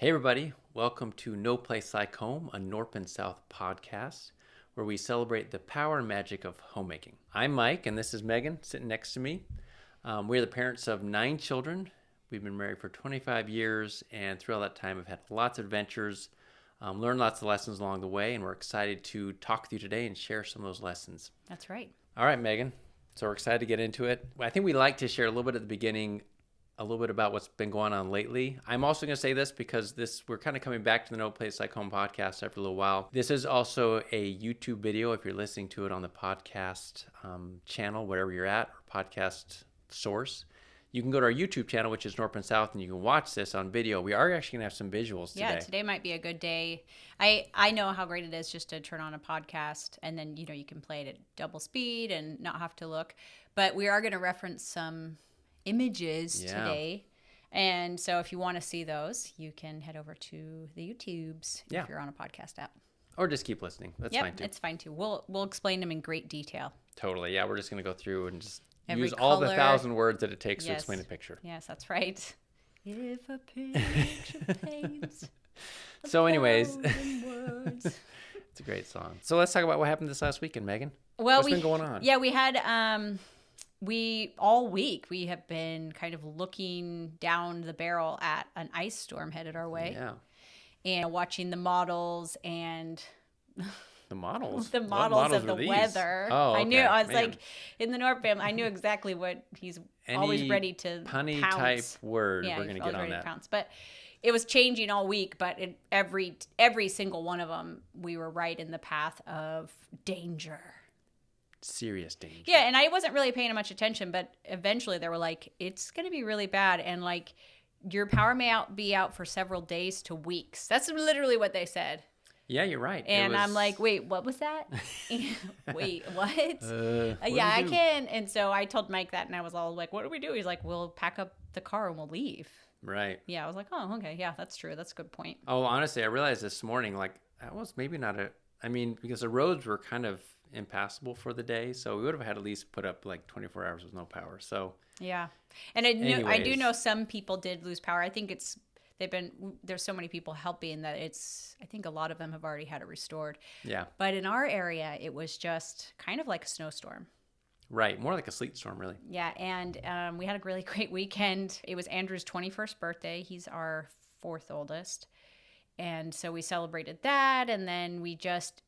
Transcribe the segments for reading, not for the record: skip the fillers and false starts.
Hey everybody, welcome to No Place Like Home, a North and South podcast where we celebrate the power and magic of homemaking. I'm Mike and this is Megan sitting next to me. We're the parents of 9 children. We've been married for 25 years and throughout that time have had lots of adventures, learned lots of lessons along the way, and we're excited to talk with you today and share some of those lessons. That's right. All right, Megan. So we're excited to get into it. I think we like to share a little bit at the beginning, a little bit about what's been going on lately. I'm also going to say this because we're kind of coming back to the No Place Like Home podcast after a little while. This is also a YouTube video if you're listening to it on the podcast channel, wherever you're at, or podcast source. You can go to our YouTube channel, which is North and South, and you can watch this on video. We are actually going to have some visuals today. Yeah, today might be a good day. I know how great it is just to turn on a podcast and then, you can play it at double speed and not have to look. But we are going to reference some images today. And so if you want to see those, you can head over to the YouTubes if you're on a podcast app. Or just keep listening. That's fine too. It's fine too. We'll explain them in great detail. Totally. Yeah, we're just going to go through and just Every use color. all the 1,000 words that it takes to explain a picture. Yes, that's right. If a picture paints So anyways, 1,000 words. It's a great song. So let's talk about what happened this last weekend, Megan. Well, What's been going on? Yeah, we had all week we have been kind of looking down the barrel at an ice storm headed our way. Yeah. And watching the models and The models? the models of the weather. Oh, okay. I knew, I was Man. like, in the North family, I knew exactly what he's always ready to punny pounce. type word, Yeah, we're going he's to get always on ready that. to pounce. But it was changing all week, but every single one of them, we were right in the path of danger. Serious danger. Yeah, and I wasn't really paying much attention, but eventually they were like, it's going to be really bad. And like, your power may be out for several days to weeks. That's literally what they said. Yeah, you're right. And I'm like, wait, what was that? Wait, what? Yeah, I can. And so I told Mike that, and I was all like, what do we do? He's like, we'll pack up the car and we'll leave. Right. Yeah, I was like, oh, okay. Yeah, that's true. That's a good point. Oh, honestly, I realized this morning, like, that was maybe not because the roads were kind of impassable for the day, so we would have had at least put up like 24 hours with no power. So yeah, and I do know some people did lose power. I think there's so many people helping that I think a lot of them have already had it restored. Yeah. But in our area, it was just kind of like a snowstorm. Right, more like a sleet storm, really. Yeah, and we had a really great weekend. It was Andrew's 21st birthday. He's our 4th oldest. And so we celebrated that, and then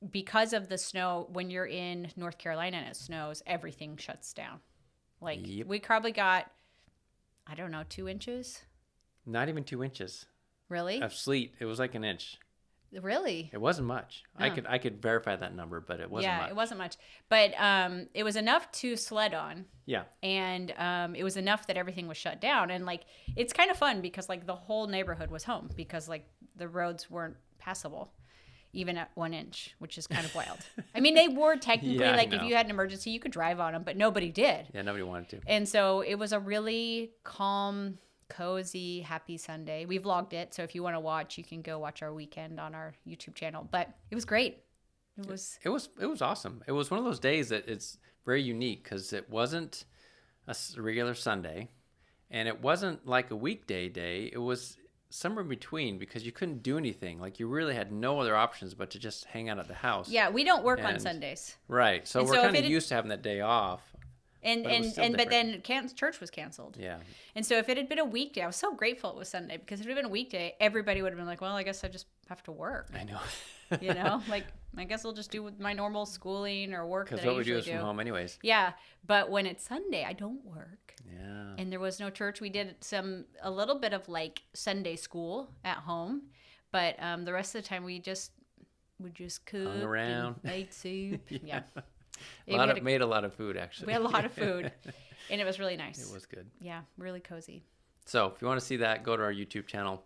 because of the snow, when you're in North Carolina and it snows, everything shuts down. Like, we probably got, I don't know, 2 inches? Not even 2 inches. Really? Of sleet. It was like an inch. Really? It wasn't much. Oh. I could verify that number, but it wasn't much. Yeah, it wasn't much. But it was enough to sled on. Yeah. And it was enough that everything was shut down. And like, it's kind of fun because like the whole neighborhood was home because like the roads weren't passable even at 1 inch, which is kind of wild. I mean, they were technically if you had an emergency, you could drive on them, but nobody did. Yeah, nobody wanted to. And so it was a really calm, cozy, happy Sunday. We vlogged it, so if you want to watch, you can go watch our weekend on our YouTube channel. But it was great. It was awesome. It was one of those days that it's very unique because it wasn't a regular Sunday, and it wasn't like a weekday day. It was somewhere in between because you couldn't do anything. Like, you really had no other options but to just hang out at the house. Yeah, we don't work on Sundays. Right. So we're kind of used to having that day off. But then church was canceled. Yeah. And so if it had been a weekday, I was so grateful it was Sunday, because if it had been a weekday, everybody would have been like, well, I guess I just have to work. I know. Like, I guess I'll just do with my normal schooling or work that I usually do. Because what we do is from home anyways. Yeah. But when it's Sunday, I don't work. Yeah. And there was no church. We did a little bit of like Sunday school at home. But the rest of the time we just cooked. Hung around. And made soup. Yeah. Made a lot of food, actually. We had a lot of food, and it was really nice. It was good. Yeah, really cozy. So if you want to see that, go to our YouTube channel.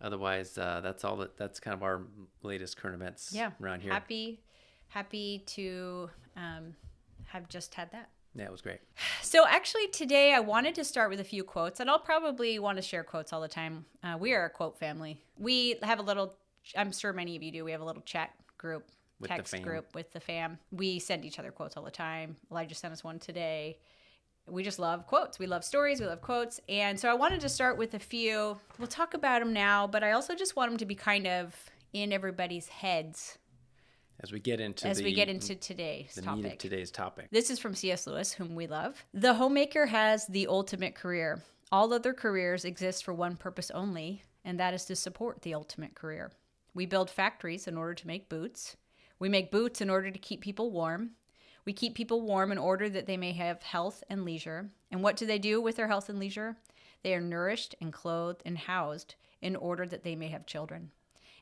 Otherwise, that's kind of our latest current events around here. Happy to have just had that. Yeah, it was great. So actually today I wanted to start with a few quotes, and I'll probably want to share quotes all the time. We are a quote family. We have a little, I'm sure many of you do, we have a little chat group. Text group with the fam. We send each other quotes all the time. Elijah sent us one today. we just love quotes. We love stories. We love quotes. And so I wanted to start with a few. We'll talk about them now, but I also just want them to be kind of in everybody's heads as we get into today's the topic. meat of today's topic. This is from C.S. Lewis, whom we love. The homemaker has the ultimate career. All other careers exist for one purpose only, and that is to support the ultimate career. We build factories in order to make boots. We make boots in order to keep people warm. We keep people warm in order that they may have health and leisure. And what do they do with their health and leisure? They are nourished and clothed and housed in order that they may have children.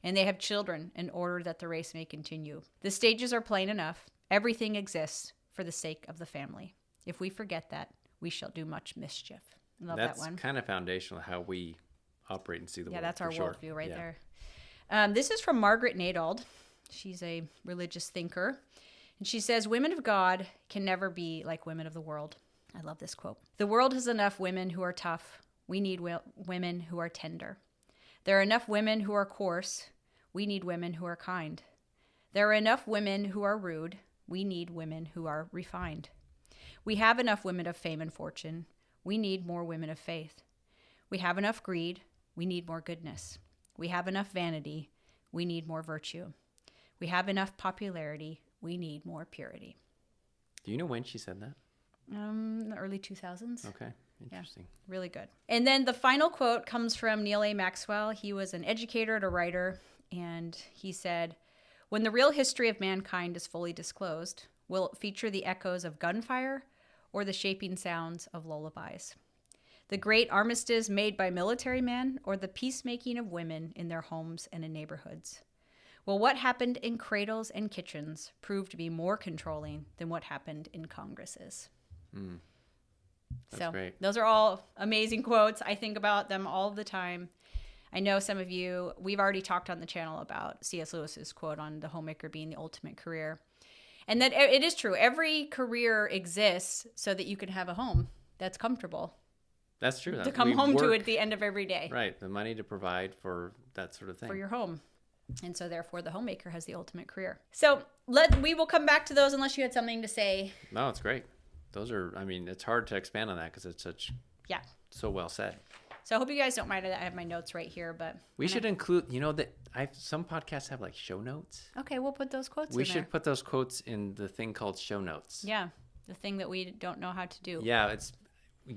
And they have children in order that the race may continue. The stages are plain enough. Everything exists for the sake of the family. If we forget that, we shall do much mischief. I love that one. That's kind of foundational how we operate and see the world. Yeah, that's our worldview right there. This is from Margaret Nadald. She's a religious thinker. And she says, women of God can never be like women of the world. I love this quote. The world has enough women who are tough. We need women who are tender. There are enough women who are coarse. We need women who are kind. There are enough women who are rude. We need women who are refined. We have enough women of fame and fortune. We need more women of faith. We have enough greed. We need more goodness. We have enough vanity. We need more virtue. We have enough popularity. We need more purity. Do you know when she said that? The early 2000s. Okay. Interesting. Yeah, really good. And then the final quote comes from Neil A. Maxwell. He was an educator and a writer, and he said, when the real history of mankind is fully disclosed, will it feature the echoes of gunfire or the shaping sounds of lullabies? The great armistice made by military men or the peacemaking of women in their homes and in neighborhoods? Will what happened in cradles and kitchens prove to be more controlling than what happened in Congresses? That's great. Those are all amazing quotes. I think about them all the time. I know some of you, we've already talked on the channel about C.S. Lewis's quote on the homemaker being the ultimate career. And that it is true. Every career exists so that you can have a home that's comfortable. That's true. To come home to at the end of every day. Right. The money to provide for that sort of thing. For your home. And so therefore the homemaker has the ultimate career. So we will come back to those unless you had something to say. No, it's great. Those are, I mean, it's hard to expand on that because it's so well said. So I hope you guys don't mind that I have my notes right here, but we should include, that some podcasts have like show notes. Okay, we'll put those quotes in We there. should put those quotes in the thing called show notes. Yeah, the thing that we don't know how to do. Yeah,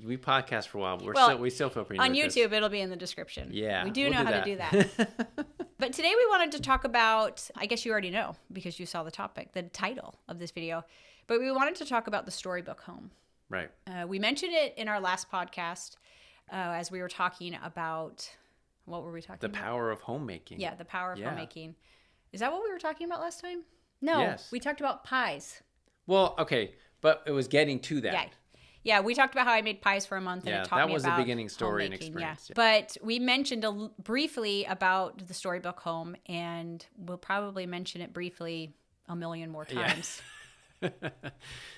we podcast for a while, but we still feel pretty new on at YouTube. this. It'll be in the description. Yeah, we know how to do that. But today we wanted to talk about, I guess you already know because you saw the topic, the title of this video, but we wanted to talk about the storybook home. Right. We mentioned it in our last podcast as we were talking about, what were we talking about? The power of homemaking. Yeah, the power of homemaking. Is that what we were talking about last time? No, yes. We talked about pies. Well, okay, but it was getting to that. Yeah, we talked about how I made pies for a month, and it taught me about that was the beginning story and homemaking, experience. Yeah. But we mentioned briefly about the storybook home, and we'll probably mention it briefly a million more times. Yeah.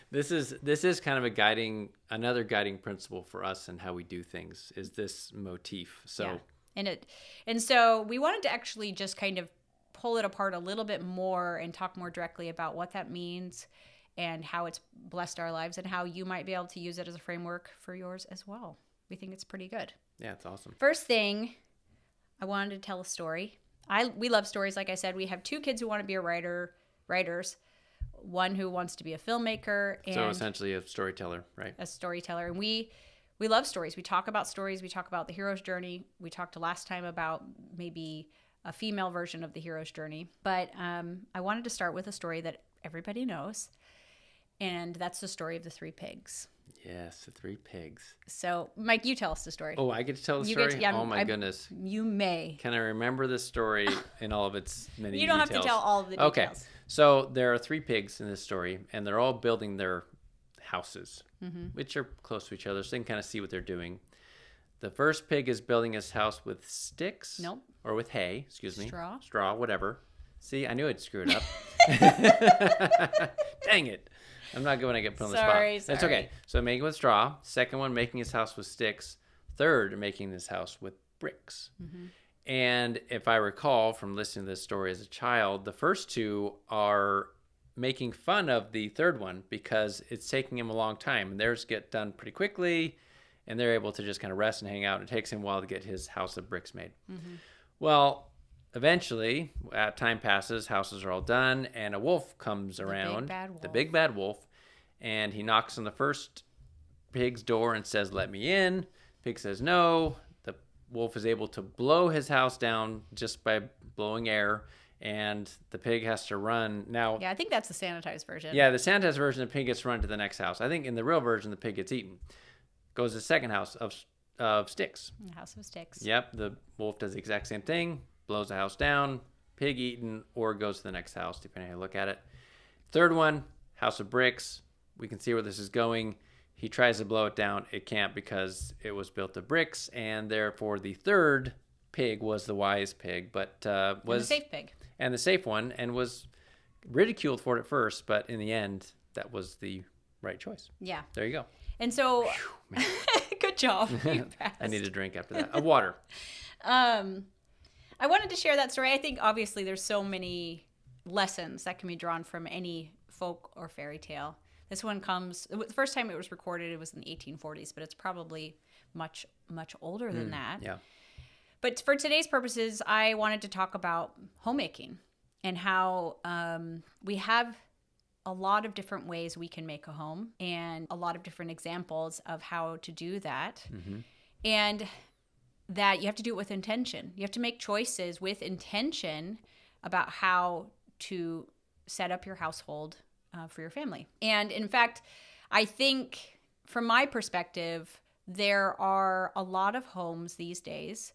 This is kind of another guiding principle for us and how we do things is this motif. So and so we wanted to actually just kind of pull it apart a little bit more and talk more directly about what that means and how it's blessed our lives and how you might be able to use it as a framework for yours as well. We think it's pretty good. Yeah, it's awesome. First thing, I wanted to tell a story. We love stories. Like I said, we have two kids who want to be writers, one who wants to be a filmmaker. And so essentially a storyteller, right? A storyteller. And we love stories. We talk about stories. We talk about the hero's journey. We talked last time about maybe a female version of the hero's journey. But I wanted to start with a story that everybody knows. And that's the story of the three pigs. Yes, the three pigs. So, Mike, you tell us the story. Oh, I get to tell the story? Oh, my goodness. You may. Can I remember the story in all of its many details? You don't have to tell all of the details. Okay. So, there are three pigs in this story, and they're all building their houses, which are close to each other, so they can kind of see what they're doing. The first pig is building his house with sticks. Nope. Or with hay, excuse me. Straw, whatever. See, I knew I'd screw it up. Dang it. I'm not good when I get put on the spot. Sorry. That's okay. So making with straw. Second one, making his house with sticks. Third, making his house with bricks. And if I recall from listening to this story as a child, the first two are making fun of the third one because it's taking him a long time. And theirs get done pretty quickly, and they're able to just kind of rest and hang out. It takes him a while to get his house of bricks made. Mm-hmm. Well, eventually, time passes, houses are all done, and a wolf comes around. The big bad wolf. And he knocks on the first pig's door and says, "Let me in." Pig says no. The wolf is able to blow his house down just by blowing air, and the pig has to run. Now, yeah, I think that's the sanitized version. Yeah, the sanitized version, the pig gets to run to the next house. I think in the real version, the pig gets eaten. Goes to the second house of sticks. House of sticks. Yep, the wolf does the exact same thing, blows the house down, pig eaten, or goes to the next house, depending on how you look at it. Third one, house of bricks. We can see where this is going. He tries to blow it down. It can't because it was built of bricks, and therefore the third pig was the wise pig, but was the safe pig. And the safe one, and was ridiculed for it at first, but in the end, that was the right choice. Yeah. There you go. And so, good job. I need a drink after that. Of water. I wanted to share that story. I think obviously there's so many lessons that can be drawn from any folk or fairy tale. This one comes, the first time it was recorded, it was in the 1840s, but it's probably much, much older than that. Yeah. But for today's purposes, I wanted to talk about homemaking and how we have a lot of different ways we can make a home and a lot of different examples of how to do that. Mm-hmm. And that you have to do it with intention. You have to make choices with intention about how to set up your household for your family. And in fact, I think from my perspective, there are a lot of homes these days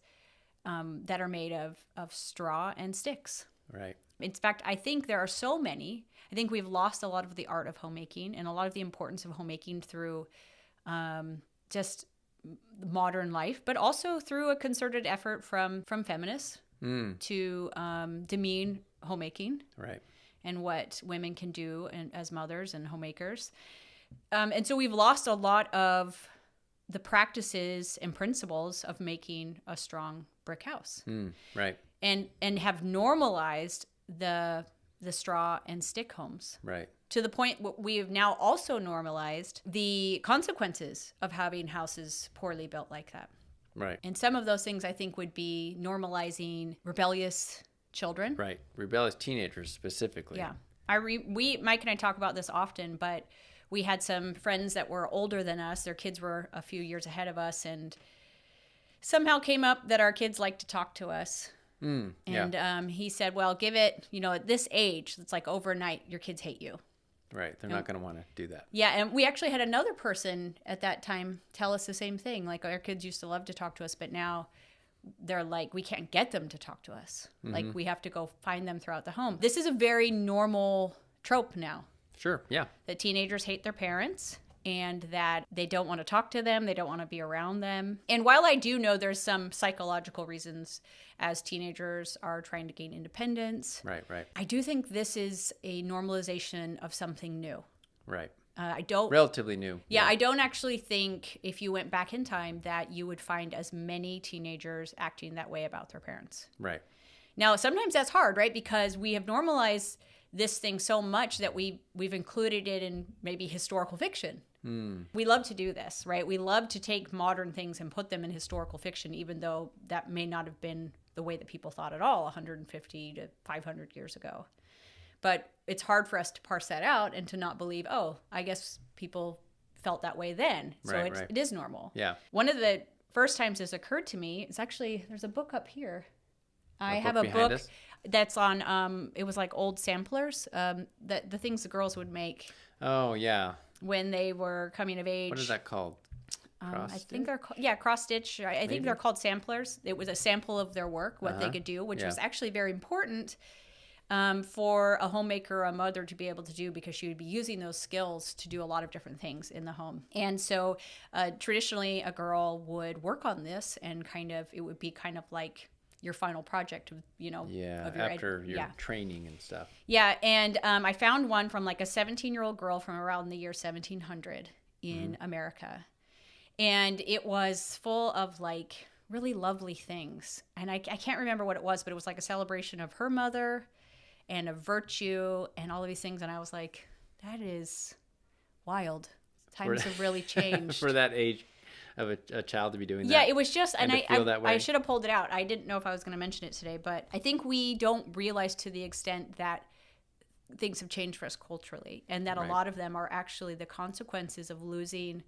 that are made of straw and sticks. Right. In fact, I think there are so many. I think we've lost a lot of the art of homemaking and a lot of the importance of homemaking through just modern life, but also through a concerted effort from feminists to demean homemaking. Right. And what women can do as mothers and homemakers. And so we've lost a lot of the practices and principles of making a strong brick house. Right. And have normalized the straw and stick homes. Right. To the point we have now also normalized the consequences of having houses poorly built like that. Right. And some of those things I think would be normalizing rebellious children. Right. Rebellious teenagers specifically. Yeah. Mike and I talk about this often, but we had some friends that were older than us. Their kids were a few years ahead of us, and somehow came up that our kids like to talk to us. And he said, well, give it, at this age, it's like overnight, your kids hate you. Right. They're not going to want to do that. Yeah. And we actually had another person at that time tell us the same thing. Like, our kids used to love to talk to us, but now they're like, we can't get them to talk to us. Mm-hmm. Like, we have to go find them throughout the home. This is a very normal trope now. Sure, yeah. That teenagers hate their parents and that they don't want to talk to them. They don't want to be around them. And while I do know there's some psychological reasons as teenagers are trying to gain independence. Right. I do think this is a normalization of something new. Right. I don't relatively new. Yeah, I don't actually think if you went back in time that you would find as many teenagers acting that way about their parents. Right. Now, sometimes that's hard, right? Because we have normalized this thing so much that we've included it in maybe historical fiction. We love to do this, right? We love to take modern things and put them in historical fiction, even though that may not have been the way that people thought at all 150 to 500 years ago. But it's hard for us to parse that out and to not believe, oh, I guess people felt that way then. So it is normal. Yeah. One of the first times this occurred to me, it's actually, there's a book up here. I have a book that's on, it was like old samplers, the things the girls would make. Oh, yeah. When they were coming of age. What is that called? I think they're cross stitch. I think they're called samplers. It was a sample of their work, what they could do, which was actually very important for a homemaker or a mother to be able to do, because she would be using those skills to do a lot of different things in the home. And so traditionally a girl would work on this and it would be kind of like your final project, of after your training and stuff. Yeah, and I found one from like a 17-year-old girl from around the year 1700 in America. And it was full of like really lovely things. And I can't remember what it was, but it was like a celebration of her mother and a virtue and all of these things. And I was like, that is wild. Times have really changed. For that age of a child to be doing that. Yeah, it was just, and I should have pulled it out. I didn't know if I was going to mention it today, but I think we don't realize to the extent that things have changed for us culturally, and that a lot of them are actually the consequences of losing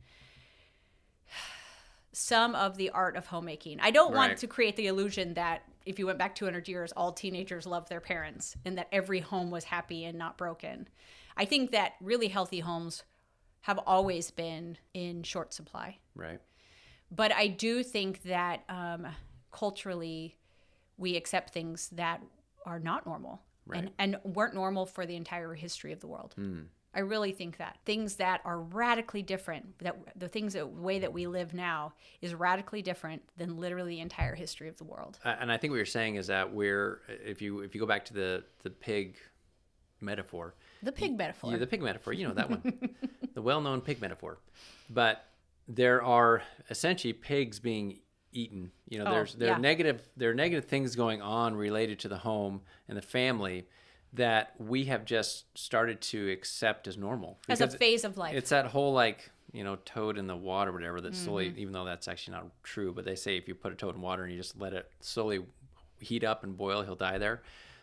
some of the art of homemaking. I don't want to create the illusion that if you went back 200 years, all teenagers loved their parents and that every home was happy and not broken. I think that really healthy homes have always been in short supply. Right. But I do think that culturally we accept things that are not normal and weren't normal for the entire history of the world. I really think that things that are radically different, that the way that we live now is radically different than literally the entire history of the world. And I think what you're saying is that if you go back to the pig metaphor. The pig metaphor. Yeah, the pig metaphor, you know that one. The well-known pig metaphor. But there are essentially pigs being eaten. You know, there are negative things going on related to the home and the family that we have just started to accept as normal. As a phase of life. It's that whole toad in the water or whatever that slowly, even though that's actually not true, but they say if you put a toad in water and you just let it slowly heat up and boil, he'll die there.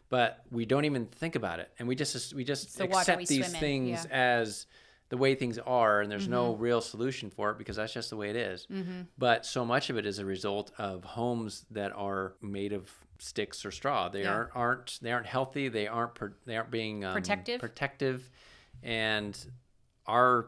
But we don't even think about it. And we just accept these things as the way things are, and there's no real solution for it because that's just the way it is. But so much of it is a result of homes that are made of sticks or straw. They aren't healthy. They aren't being protective. And our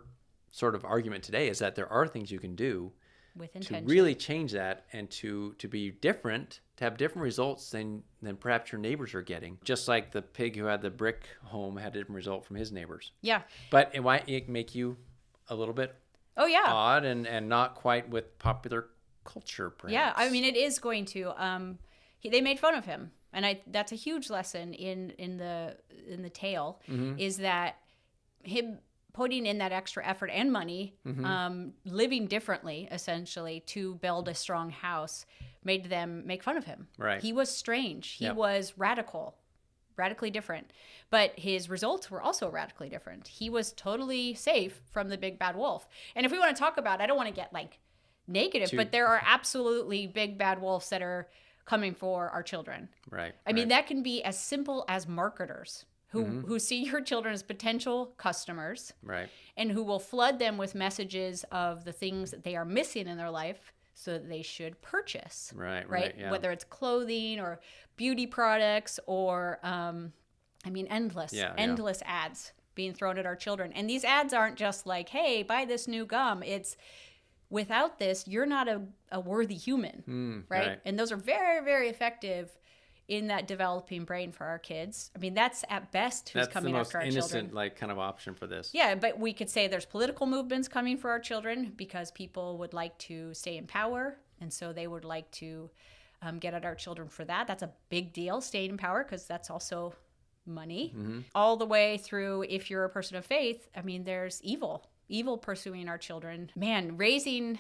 sort of argument today is that there are things you can do with intention to really change that and to be different, to have different results than perhaps your neighbors are getting. Just like the pig who had the brick home had a different result from his neighbors. Yeah. But it might make you a little bit odd and not quite with popular culture, perhaps. Yeah, I mean, it is going to. They made fun of him, and that's a huge lesson in the tale, is that him putting in that extra effort and money, living differently, essentially, to build a strong house, made them make fun of him. Right. He was strange. He was radically different. But his results were also radically different. He was totally safe from the big bad wolf. And if we want to talk about, I don't want to get negative, but there are absolutely big bad wolves that are coming for our children. Right. I mean, that can be as simple as marketers who see your children as potential customers, right, and who will flood them with messages of the things that they are missing in their life so that they should purchase. Right. Yeah. Whether it's clothing or beauty products or, endless ads being thrown at our children. And these ads aren't just like, hey, buy this new gum. It's, without this, you're not a worthy human, right? And those are very, very effective in that developing brain for our kids. I mean, that's at best who's coming after our children. That's the most innocent, kind of option for this. Yeah, but we could say there's political movements coming for our children because people would like to stay in power, and so they would like to get at our children for that. That's a big deal, staying in power, because that's also money. All the way through, if you're a person of faith, I mean, there's evil pursuing our children. Man, raising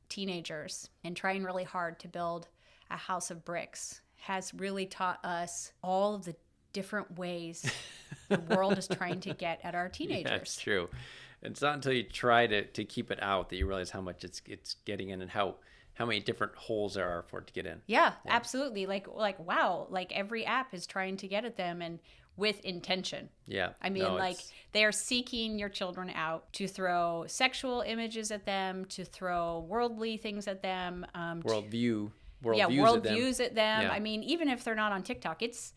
teenagers and trying really hard to build a house of bricks has really taught us all of the different ways the world is trying to get at our teenagers. Yeah, it's true. It's not until you try to keep it out that you realize how much it's getting in and how many different holes there are for it to get in. Yeah. Absolutely. Like wow, every app is trying to get at them, and with intention. Yeah. I mean, they're seeking your children out to throw sexual images at them, to throw worldly things at them. Worldviews at them. Yeah. I mean, even if they're not on TikTok, it's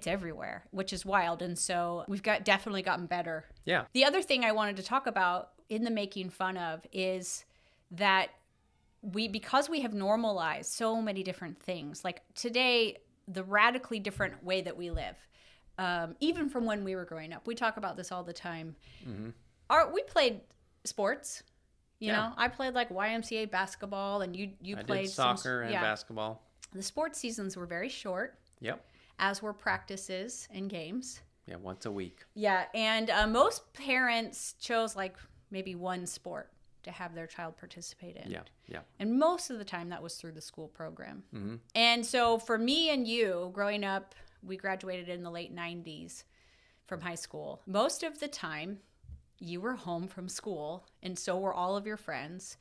everywhere, which is wild. And so we've definitely gotten better. Yeah. The other thing I wanted to talk about in the making fun of is that because we have normalized so many different things, like today, the radically different way that we live, even from when we were growing up, we talk about this all the time. We played sports. You know, I played YMCA basketball, and you played soccer and basketball. The sports seasons were very short. Yep. As were practices and games. Yeah, once a week. Yeah, and most parents chose maybe one sport to have their child participate in. Yeah. And most of the time that was through the school program. And so for me and you, growing up we graduated in the late 90s from high school. Most of the time, you were home from school, and so were all of your friends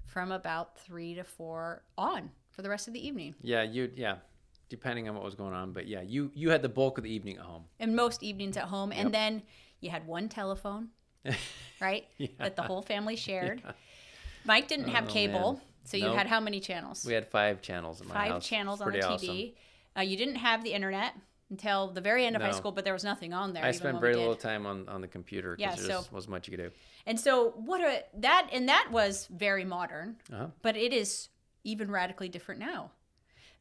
from about 3 to 4 on for the rest of the evening. Yeah, depending on what was going on. But yeah, you had the bulk of the evening at home. And most evenings at home. Yep. And then you had one telephone, right? That the whole family shared. Yeah. Mike didn't have cable. Man. So you had how many channels? We had 5 channels in my house. 5 channels on the TV. Awesome. You didn't have the internet until the very end of high school, but there was nothing on there. I spent very little time on the computer because there just wasn't much you could do. And so that was very modern, but it is even radically different now.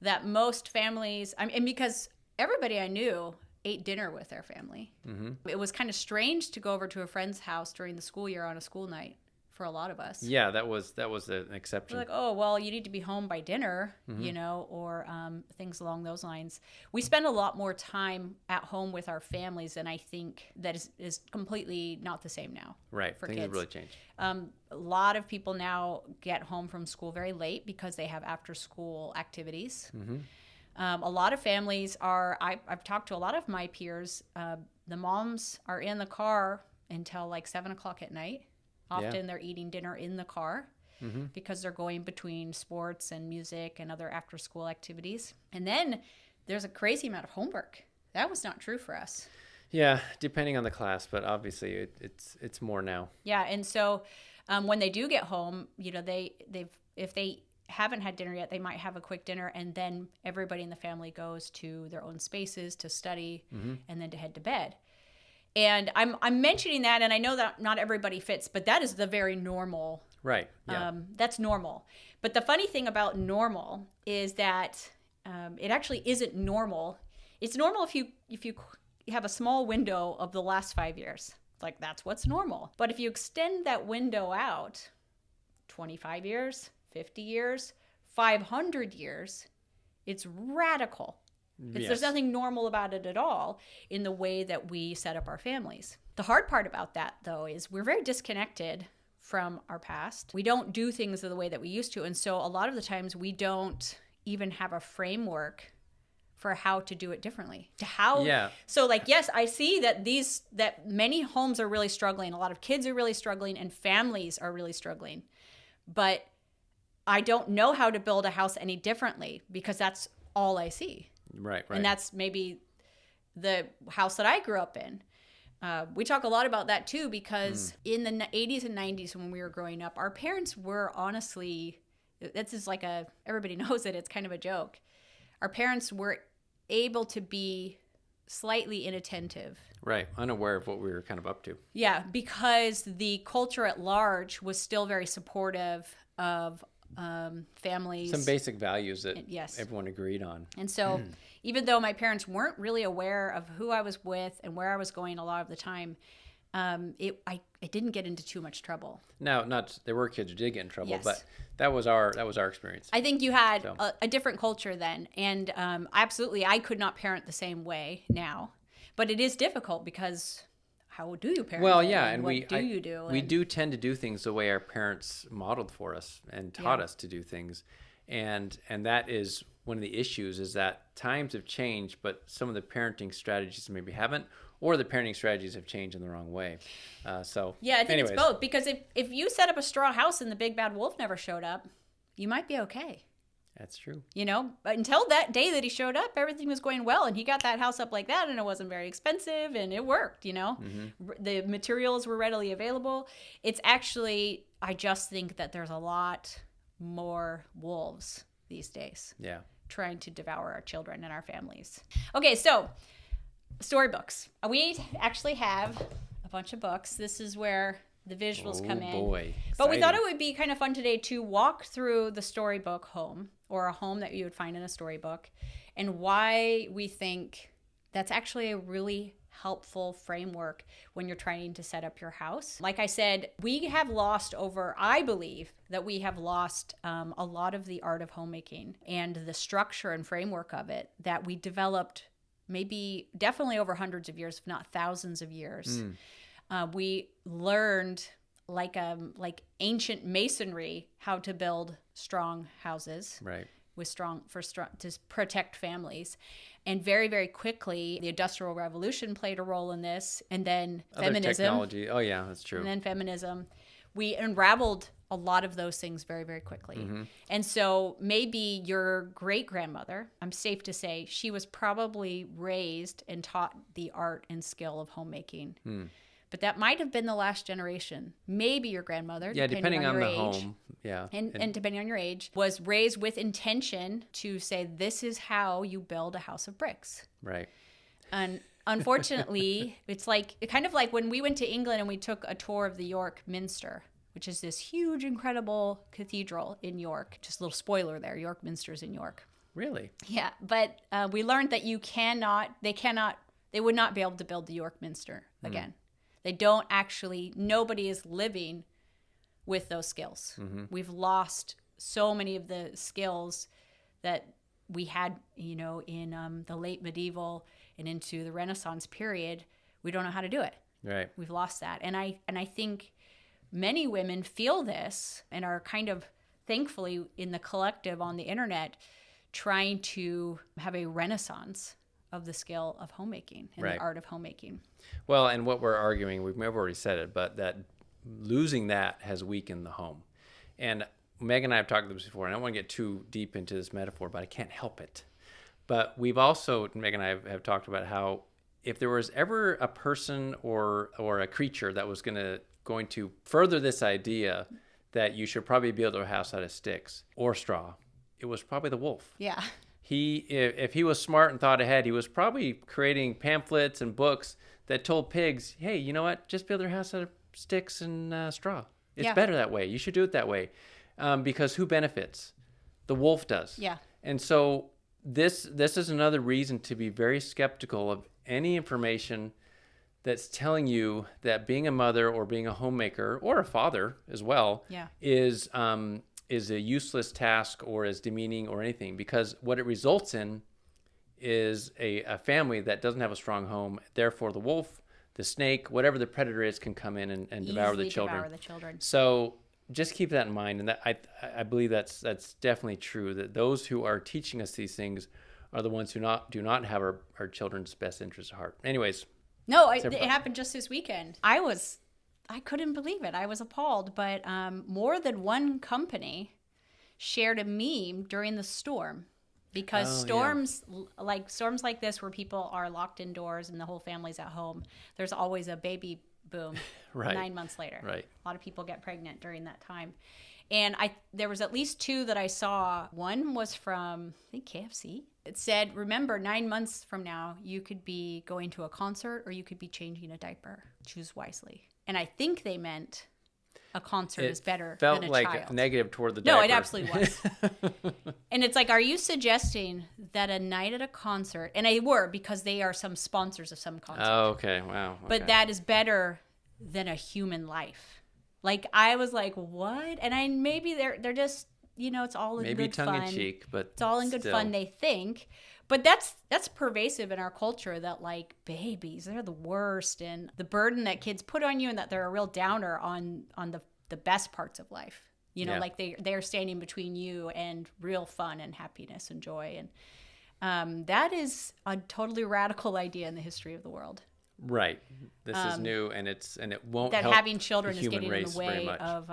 That most families, and because everybody I knew ate dinner with their family. Mm-hmm. It was kind of strange to go over to a friend's house during the school year on a school night. For a lot of us. Yeah, that was an exception. We're like, oh, well, you need to be home by dinner, or things along those lines. We spend a lot more time at home with our families, and I think that is completely not the same now. Right, for things kids. Have really changed. A lot of people now get home from school very late because they have after-school activities. Mm-hmm. A lot of families I've talked to a lot of my peers, the moms are in the car until like 7 o'clock at night. Often they're eating dinner in the car because they're going between sports and music and other after-school activities. And then there's a crazy amount of homework. That was not true for us. Yeah, depending on the class, but obviously it's more now. Yeah, and so when they do get home, if they haven't had dinner yet, they might have a quick dinner, and then everybody in the family goes to their own spaces to study and then to head to bed. And I'm mentioning that, and I know that not everybody fits, but that is the very normal. Right. Yeah. That's normal. But the funny thing about normal is that it actually isn't normal. It's normal if you have a small window of the last 5 years. Like, that's what's normal. But if you extend that window out 25 years, 50 years, 500 years, it's radical. There's nothing normal about it at all in the way that we set up our families. The hard part about that, though, is we're very disconnected from our past. We don't do things the way that we used to. And so a lot of the times we don't even have a framework for how to do it differently. So yes, I see that many homes are really struggling. A lot of kids are really struggling and families are really struggling. But I don't know how to build a house any differently because that's all I see. Right. And that's maybe the house that I grew up in. We talk a lot about that too because in the 80s and 90s when we were growing up, our parents were honestly, this is like everybody knows it, it's kind of a joke. Our parents were able to be slightly inattentive. Right, unaware of what we were kind of up to. Yeah, because the culture at large was still very supportive of families. Some basic values that everyone agreed on. And so even though my parents weren't really aware of who I was with and where I was going a lot of the time, I didn't get into too much trouble. Now, there were kids who did get in trouble, but that was our experience. I think you had a different culture then. And absolutely, I could not parent the same way now. But it is difficult because how do you parent? Well, yeah, and what do you do? We do tend to do things the way our parents modeled for us and taught us to do things, and that is one of the issues is that times have changed, but some of the parenting strategies maybe haven't, or the parenting strategies have changed in the wrong way. I think it's both because if you set up a straw house and the big bad wolf never showed up, you might be okay. That's true. But until that day that he showed up, everything was going well, and he got that house up like that, and it wasn't very expensive, and it worked, The materials were readily available. It's actually, I just think that there's a lot more wolves these days. Yeah. Trying to devour our children and our families. Okay, so storybooks. We actually have a bunch of books. This is where the visuals come in. Oh boy. But we thought it would be kind of fun today to walk through the storybook home, or a home that you would find in a storybook, and why we think that's actually a really helpful framework when you're trying to set up your house. Like I said, I believe that we have lost a lot of the art of homemaking and the structure and framework of it that we developed definitely over hundreds of years, if not thousands of years. We learned like ancient masonry how to build strong houses. Right. to protect families. And very, very quickly, the Industrial Revolution played a role in this. And then Other feminism. technology. Oh, yeah, that's true. And then feminism. We unraveled a lot of those things very, very quickly. Mm-hmm. And so maybe your great-grandmother, I'm safe to say, she was probably raised and taught the art and skill of homemaking. But that might have been the last generation. Maybe your grandmother, depending on your the age, home. Yeah. And depending on your age, was raised with intention to say, this is how you build a house of bricks. Right. And unfortunately, it's kind of like when we went to England and we took a tour of the York Minster, which is this huge, incredible cathedral in York. Just a little spoiler there, York Minster's in York. Really? Yeah, but we learned that they would not be able to build the York Minster again. They don't actually, nobody is living with those skills. Mm-hmm. We've lost so many of the skills that we had, in the late medieval and into the Renaissance period. We don't know how to do it. Right. We've lost that. And I think many women feel this and are kind of, thankfully, in the collective on the internet, trying to have a renaissance of the skill of homemaking and the art of homemaking. Well, and what we're arguing, we've already said it, but that losing that has weakened the home. And Meg and I have talked about this before, and I don't want to get too deep into this metaphor, but I can't help it. But we've also, Meg and I have talked about how if there was ever a person or a creature that was going to further this idea that you should probably build a house out of sticks or straw, it was probably the wolf. Yeah. If he was smart and thought ahead, he was probably creating pamphlets and books that told pigs, hey, you know what? Just build your house out of sticks and straw. It's better that way. You should do it that way. Because who benefits? The wolf does. Yeah. And so this is another reason to be very skeptical of any information that's telling you that being a mother or being a homemaker or a father as well is a useless task or is demeaning or anything, because what it results in is a family that doesn't have a strong home. Therefore, the wolf, the snake, whatever the predator is, can come in and devour the children. So just keep that in mind. And that I believe that's definitely true, that those who are teaching us these things are the ones who do not have our children's best interests at heart. Anyways. No, it happened just this weekend. I couldn't believe it. I was appalled. But more than one company shared a meme during the storm, because storms like this, where people are locked indoors and the whole family's at home, there's always a baby boom 9 months later. Right. A lot of people get pregnant during that time. And there was at least two that I saw. One was from, I think, KFC. It said, remember, 9 months from now, you could be going to a concert or you could be changing a diaper. Choose wisely. And I think they meant a concert is better than a child. It felt like negative toward the diaper. No, it absolutely was. And it's like, are you suggesting that a night at a concert, and they were, because they are some sponsors of some concert. Oh, okay. Wow. Okay. But that is better than a human life. Like, I was like, what? And maybe they're just, it's all in good fun. Maybe tongue in cheek, but it's all in good fun, they think. But that's pervasive in our culture, that like babies, they're the worst, and the burden that kids put on you, and that they're a real downer on the best parts of life. Like they're standing between you and real fun and happiness and joy. And that is a totally radical idea in the history of the world. Right. This is new, and it won't that help having children the is human getting in race the way of.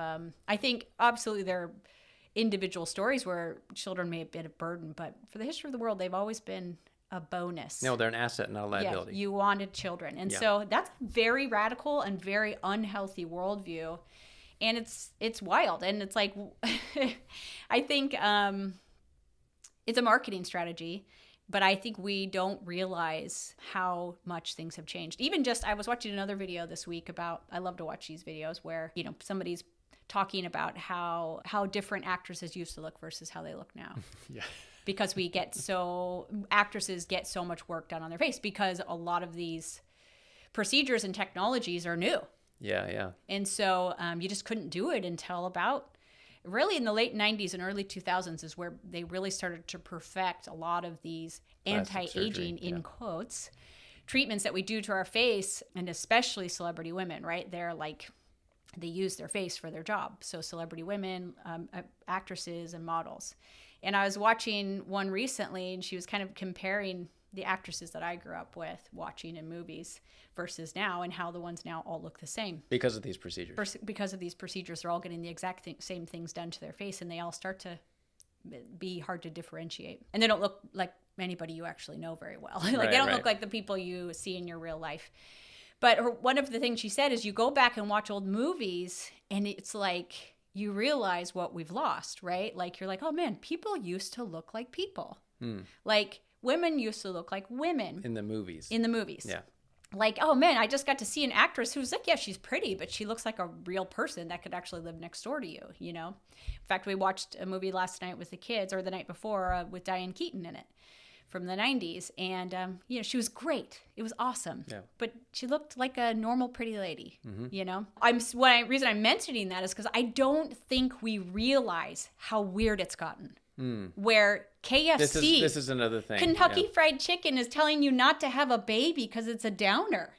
I think absolutely there are individual stories where children may have been a burden, but for the history of the world, they've always been a bonus. No, they're an asset, not a liability. Yeah, you wanted children, and so that's very radical and very unhealthy worldview, and it's wild, and it's like I think it's a marketing strategy. But I think we don't realize how much things have changed. Even I was watching another video this week I love to watch these videos where, somebody's talking about how different actresses used to look versus how they look now. Yeah. Because actresses get so much work done on their face because a lot of these procedures and technologies are new. Yeah, yeah. And so you just couldn't do it until about... Really, in the late 90s and early 2000s is where they really started to perfect a lot of these anti-aging, in quotes, treatments that we do to our face, and especially celebrity women, right? They use their face for their job. So celebrity women, actresses, and models. And I was watching one recently, and she was kind of comparing the actresses that I grew up with watching in movies versus now, and how the ones now all look the same. Because of these procedures. Because of these procedures, they're all getting the exact same things done to their face, and they all start to be hard to differentiate. And they don't look like anybody you actually know very well. Like they don't look like the people you see in your real life. But one of the things she said is you go back and watch old movies, and it's like you realize what we've lost, right? Like you're like, oh man, people used to look like people. Like women used to look like women. In the movies. Yeah. Like, oh man, I just got to see an actress who's like, yeah, she's pretty, but she looks like a real person that could actually live next door to you, you know? In fact, we watched a movie last night with the kids, or the night before, with Diane Keaton in it from the 90s. And, you know, she was great. It was awesome. Yeah. But she looked like a normal pretty lady, you know? Reason I'm mentioning that is because I don't think we realize how weird it's gotten. Where KFC, this is another thing. Kentucky Fried Chicken is telling you not to have a baby because it's a downer.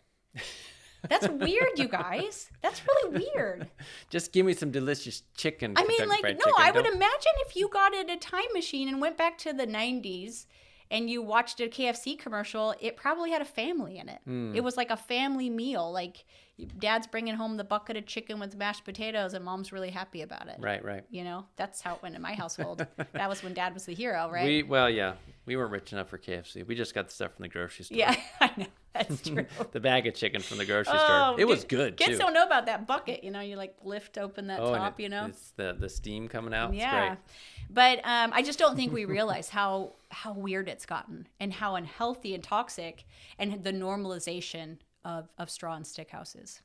That's weird, you guys. That's really weird. Just give me some delicious chicken. I mean, like, no, I would imagine if you got in a time machine and went back to the 90s and you watched a KFC commercial, it probably had a family in it. It was like a family meal. Like, Dad's bringing home the bucket of chicken with mashed potatoes, and Mom's really happy about it. Right. You know, that's how it went in my household. That was when Dad was the hero, right? We weren't rich enough for KFC. We just got the stuff from the grocery store. Yeah, I know. That's true. The bag of chicken from the grocery store. It was good, too. Kids don't know about that bucket. You know, you like lift open that top, you know? It's the steam coming out. Yeah. It's great. But I just don't think we realize how weird it's gotten, and how unhealthy and toxic, and the normalization of straw and stick houses.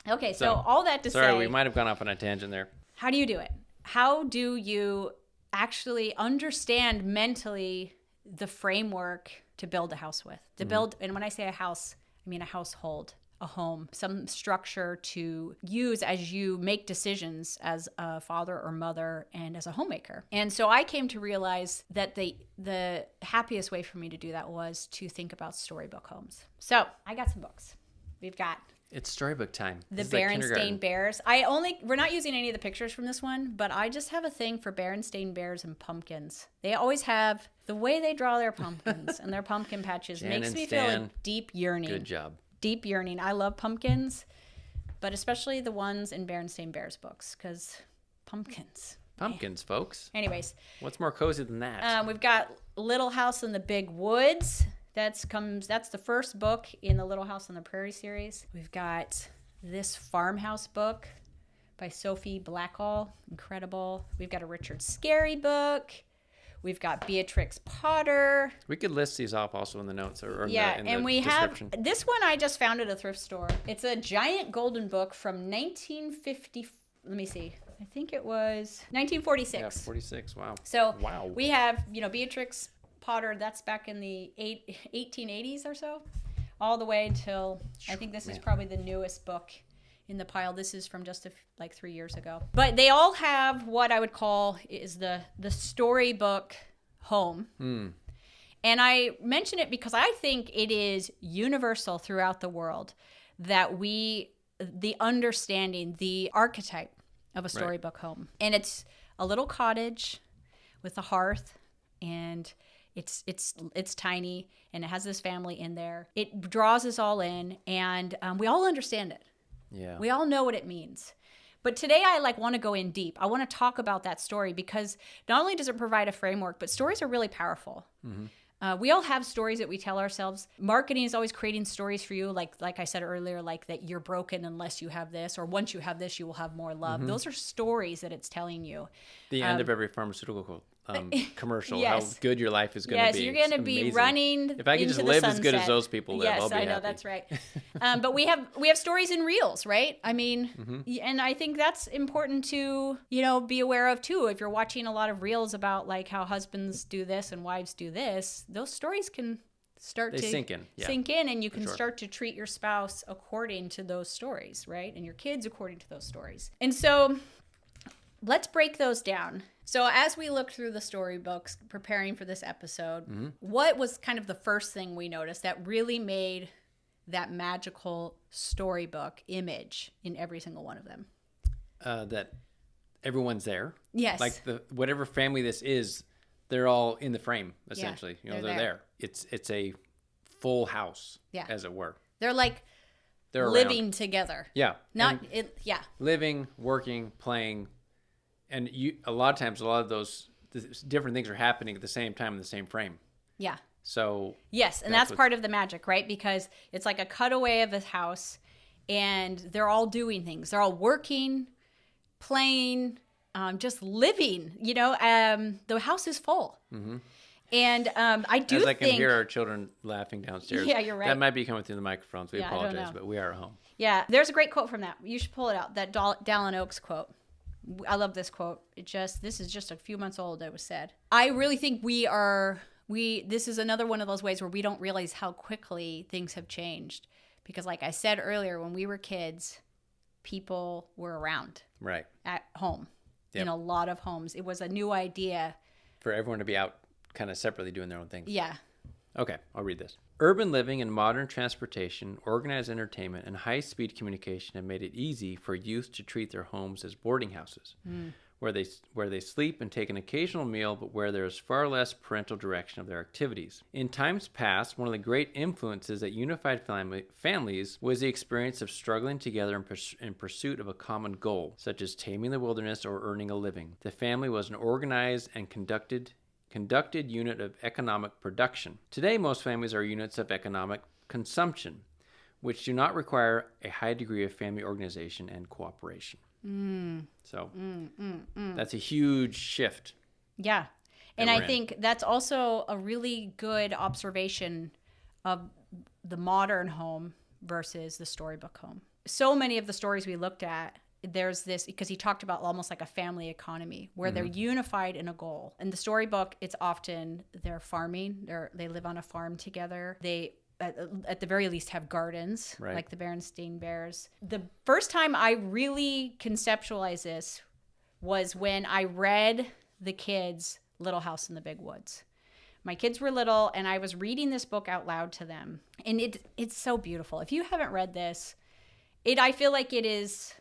Okay, so all that to say... Sorry, we might have gone off on a tangent there. How do you do it? How do you actually understand mentally the framework to build a house with? To build, and when I say a house, I mean a household, a home, some structure to use as you make decisions as a father or mother and as a homemaker. And so I came to realize that the happiest way for me to do that was to think about storybook homes. So I got some books. We've got... It's storybook time. The Berenstain Bears. We're not using any of the pictures from this one, but I just have a thing for Berenstain Bears and pumpkins. They always have the way they draw their pumpkins and their pumpkin patches makes me feel a deep yearning. Good job. Deep yearning. I love pumpkins, but especially the ones in Berenstain Bears books, because pumpkins. Pumpkins, folks. Anyways. What's more cozy than that? We've got Little House in the Big Woods. That's the first book in the Little House on the Prairie series. We've got this farmhouse book by Sophie Blackall. Incredible. We've got a Richard Scarry book. We've got Beatrix Potter. We could list these off also in the notes or in the description. Have this one I just found at a thrift store. It's a giant golden book from 1950. Let me see. I think it was 1946. Yeah, 46. Wow. So we have, Beatrix Potter, that's back in the 1880s or so, all the way until I think this is probably the newest book in the pile. This is from just 3 years ago. But they all have what I would call is the storybook home. And I mention it because I think it is universal throughout the world that the understanding, the archetype of a storybook home. And it's a little cottage with a hearth, and it's tiny, and it has this family in there. It draws us all in, and we all understand it. Yeah. We all know what it means. But today I want to go in deep. I want to talk about that story because not only does it provide a framework, but stories are really powerful. We all have stories that we tell ourselves. Marketing is always creating stories for you, like I said earlier, like that you're broken unless you have this, or once you have this, you will have more love. Those are stories that it's telling you. The end of every pharmaceutical commercial, how good your life is going to be. Yes, you're going to be running. If I could just live as good as those people live, I'll be happy. Yes, I know, that's right. But we have stories in reels, right? I mean, and I think that's important to, be aware of too. If you're watching a lot of reels about how husbands do this and wives do this, those stories can start to sink in, and you can start to treat your spouse according to those stories, right? And your kids according to those stories. And so let's break those down. So as we look through the storybooks preparing for this episode, what was kind of the first thing we noticed that really made that magical storybook image in every single one of them? That everyone's there. Yes. Like whatever family this is, they're all in the frame, essentially. Yeah, they're there. It's a full house, as it were. They're like They're living around. together. Yeah. Living, working, playing. And a lot of times, a lot of those different things are happening at the same time in the same frame. Yeah. So. Yes, and that's part of the magic, right? Because it's like a cutaway of a house, and they're all doing things. They're all working, playing, just living. The house is full. Mm-hmm. And I do As I think... can hear our children laughing downstairs. Yeah, you're right. That might be coming through the microphones. We apologize, but we are at home. Yeah, there's a great quote from that. You should pull it out, that Dallin Oaks quote. I love this quote. This is just a few months old, it was said. I really think this is another one of those ways where we don't realize how quickly things have changed. Because like I said earlier, when we were kids, people were around. Right. At home. Yep. In a lot of homes. It was a new idea. For everyone to be out kind of separately doing their own things. Yeah. Okay, I'll read this. Urban living and modern transportation, organized entertainment, and high-speed communication have made it easy for youth to treat their homes as boarding houses, where they sleep and take an occasional meal, but where there is far less parental direction of their activities. In times past, one of the great influences that unified families was the experience of struggling together in pursuit of a common goal, such as taming the wilderness or earning a living. The family was an organized and conducted unit of economic production. Today, most families are units of economic consumption, which do not require a high degree of family organization and cooperation. So that's a huge shift. Yeah. And I think that's also a really good observation of the modern home versus the storybook home. So many of the stories we looked at, there's this, because he talked about almost like a family economy where they're unified in a goal. In the storybook, it's often they're farming. They live on a farm together. They, at the very least, have gardens, like the Berenstain Bears. The first time I really conceptualized this was when I read the kids Little House in the Big Woods. My kids were little, and I was reading this book out loud to them. And it's so beautiful. If you haven't read this, I feel like it is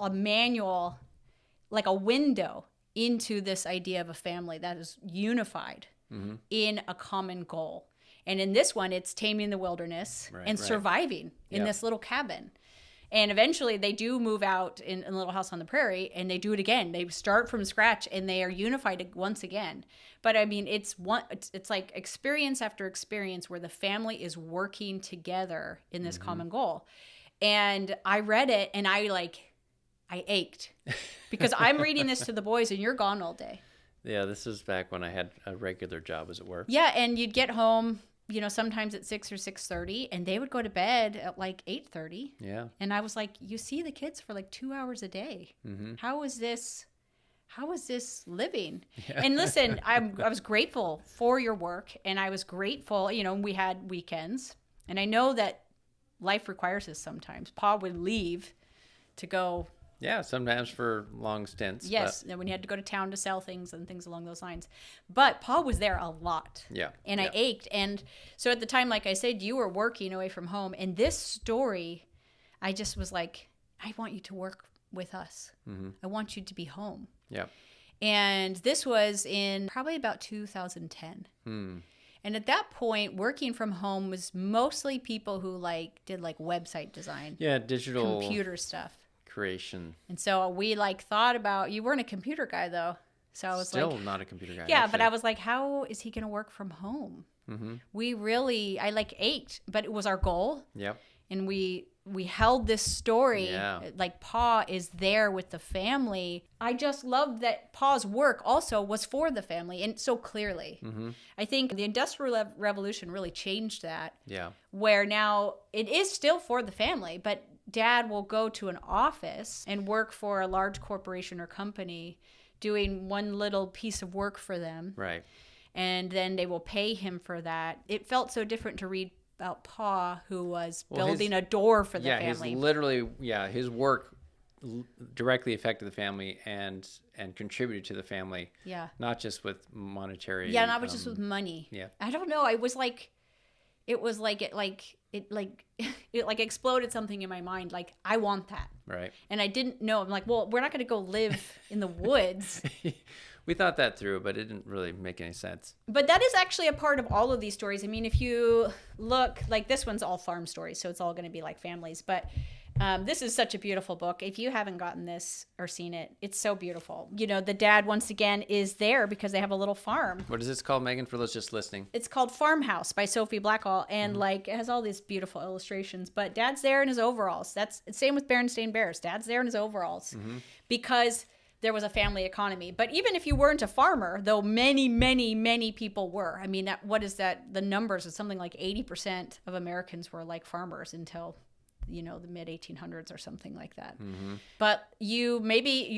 a manual, like a window into this idea of a family that is unified in a common goal. And in this one, it's taming the wilderness and surviving in this little cabin. And eventually they do move out in a little house on the prairie, and they do it again. They start from scratch, and they are unified once again. But I mean, it's like experience after experience where the family is working together in this common goal. And I read it, and I ached because I'm reading this to the boys, and you're gone all day. Yeah, this is back when I had a regular job, as it were. Yeah, and you'd get home, sometimes at 6 or 6:30, and they would go to bed at like 8:30. Yeah. And I was like, you see the kids for like 2 hours a day. How is this living? Yeah. And listen, I was grateful for your work, and I was grateful, we had weekends, and I know that life requires this sometimes. Pa would leave to go. Yeah, sometimes for long stints. Yes, and when you had to go to town to sell things and things along those lines. But Pa was there a lot. Yeah. And I ached. And so at the time, like I said, you were working away from home. And this story, I just was like, I want you to work with us. I want you to be home. Yeah. And this was in probably about 2010. And at that point, working from home was mostly people who did website design. Yeah, digital. Computer stuff. Creation. And so we thought about, you weren't a computer guy though. So I was still not a computer guy. Yeah, actually. but I was like, how is he going to work from home? We really, I ached, but it was our goal. Yep. And we held this story. Yeah. Pa is there with the family. I just loved that Pa's work also was for the family, and so clearly. I think the Industrial Revolution really changed that. Yeah. Where now it is still for the family, but Dad will go to an office and work for a large corporation or company doing one little piece of work for them. Right. And then they will pay him for that. It felt so different to read about Pa, who was building a door for the family. His work directly affected the family and contributed to the family. Yeah. Not just with monetary. Yeah, not just with money. Yeah. I don't know. It exploded something in my mind. Like, I want that. Right. And I didn't know. I'm like, well, we're not going to go live in the woods. We thought that through, but it didn't really make any sense. But that is actually a part of all of these stories. I mean, if you look, like this one's all farm stories, so it's all going to be like families. But this is such a beautiful book. If you haven't gotten this or seen it, it's so beautiful. You know, the dad, once again, is there because they have a little farm. What is this called, Megan, for those just listening? It's called Farmhouse by Sophie Blackall. And like, it has all these beautiful illustrations. But dad's there in his overalls. That's same with Berenstain Bears. Dad's there in his overalls because there was a family economy. But even if you weren't a farmer, though many, many, many people were. I mean, what is that? The numbers is something like 80% of Americans were like farmers until, you know, the mid 1800s or something like that. But you